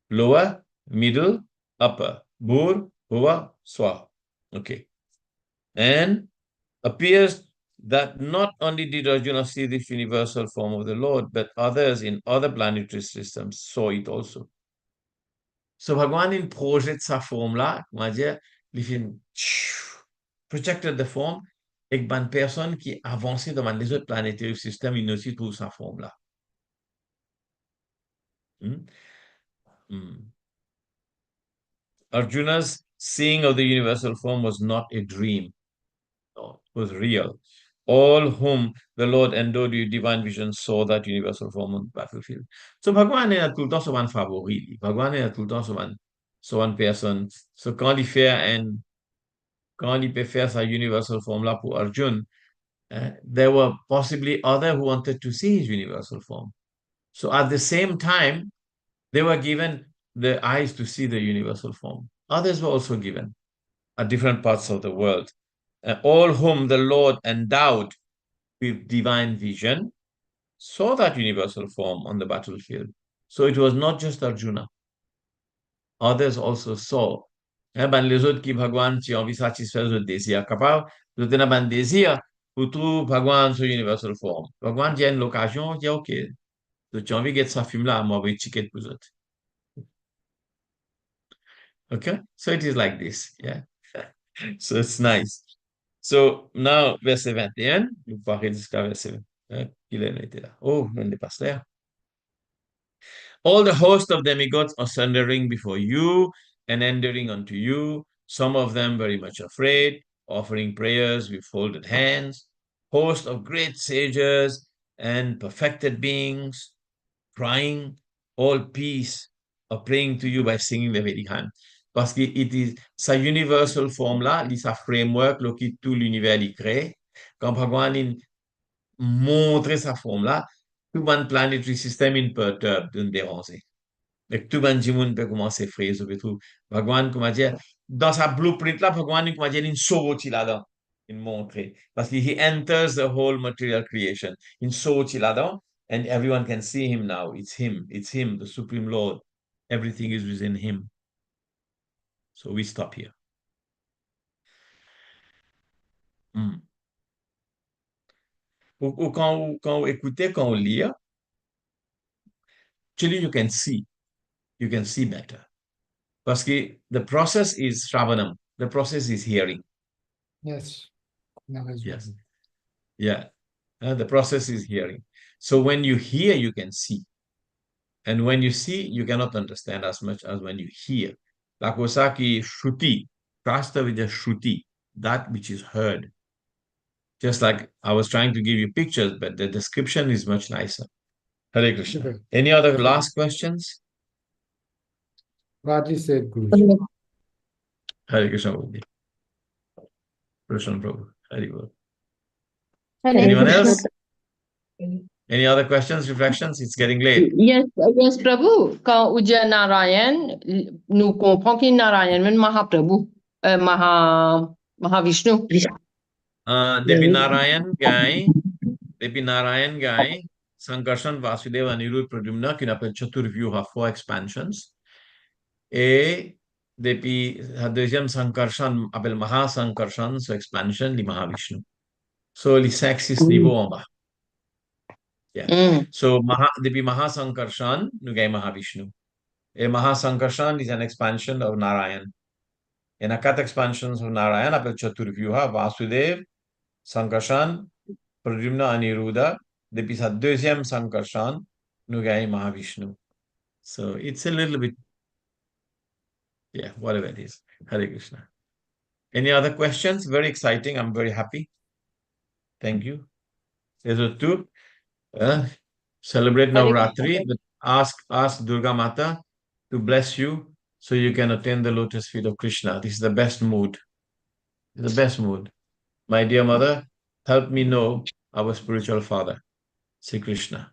Lower, middle, upper. Bhur, Bhuva, Swa. Okay. And appears that not only did Arjuna see this universal form of the Lord, but others in other planetary systems saw it also. So Bhagwan in projette sa forme là, comment dire, il fait projected the form, et une personne qui avançait dans les autres planetary systems, il aussi trouve sa forme là. Arjuna's seeing of the universal form was not a dream. No, it was real. All whom the Lord endowed with divine vision saw that universal form on the battlefield. So Bhagwan est tout le temps son favori. Bhagwan est tout le temps son personne. So quand il peut faire sa universal form là pour Arjun, there were possibly others who wanted to see his universal form. So at the same time, they were given the eyes to see the universal form. Others were also given at different parts of the world. All whom the Lord endowed with divine vision saw that universal form on the battlefield. So it was not just Arjuna. Others also saw. Les autres qui Bhagwan qui ont envie de satisfaire le désir capable, de donner un désir pour tout Bhagwan sur universal form. Bhagwan dit à une occasion, il dit OK, tu as envie de sa film là, moi, je vais ticket pour autres. Okay, so it is like this, yeah. So it's nice. So now, verset 21, vous parlez jusqu'à verset il était là. Oh, on dépasse là. All the host of demigods are surrendering before you and entering unto you, some of them very much afraid, offering prayers with folded hands, host of great sages and perfected beings, crying, all peace, are praying to you by singing the very hand. Parce que it is sa universal form là, sa framework là, qui tout l'univers y crée. Quand Bhagwan montre sa forme là, tout le planetary system in perturbe, d'une déranger. Donc, tout le monde peut commencer à faire ce tout. Bhagwan, comment dire, dans sa blueprint là, Bhagwan, comment dire, il sauve là-dedans. Il montre. Parce qu'il enters the whole material creation. Il sauve là-dedans. And everyone can see him now. It's him. It's him, the Supreme Lord. Everything is within him. So we stop here. Ou quand vous écoutez, quand vous lisez, actually you can see. You can see better. Parce que the process is Shravanam. The process is hearing. Yes. Yes. Yeah. The process is hearing. So when you hear, you can see. And when you see, you cannot understand as much as when you hear. La cosa ki shruti, faster with the shruti, that which is heard. Just like I was trying to give you pictures, but the description is much nicer. Hare Krishna. Okay. Any other last questions? Raji said, Guruji. Hare Krishna. Krishna Prabhu. Hare Krishna. Anyone else? Any other questions, reflections? It's getting late. Yes, yes, Prabhu. Quand Ujja Narayan, nous comprenons que Narayan est Mahaprabhu, Mahavishnu. Depi Narayan Gai, Sankarshan, Vasudeva, Anirudh, Pradyumna, qui appelle Chaturvyuha, 4 expansions. Et depuis la deuxième Sankarshan, appelle Mahasankarshan, so expansion, li Mahavishnu. So, les 5-6 niveaux en bas. Yeah. So, depuis Mahasankarshan, nous gagnons Mahavishnu. Et Mahasankarshan is an expansion of Narayan. And a 4 expansions of Narayan, appelle Chaturvyuha, Vasudev, Sankarshan, Pradyumna, Aniruddha. Depuis sa deuxième Sankarshan, nous gagnons Mahavishnu. So it's a little bit, yeah, whatever it is. Hare Krishna. Any other questions? Very exciting. I'm very happy. Thank you. There's two. Celebrate Navratri, but ask Durga Mata to bless you so you can attain the lotus feet of Krishna. This is the best mood. The best mood. My dear mother, help me know our spiritual father, Sri Krishna.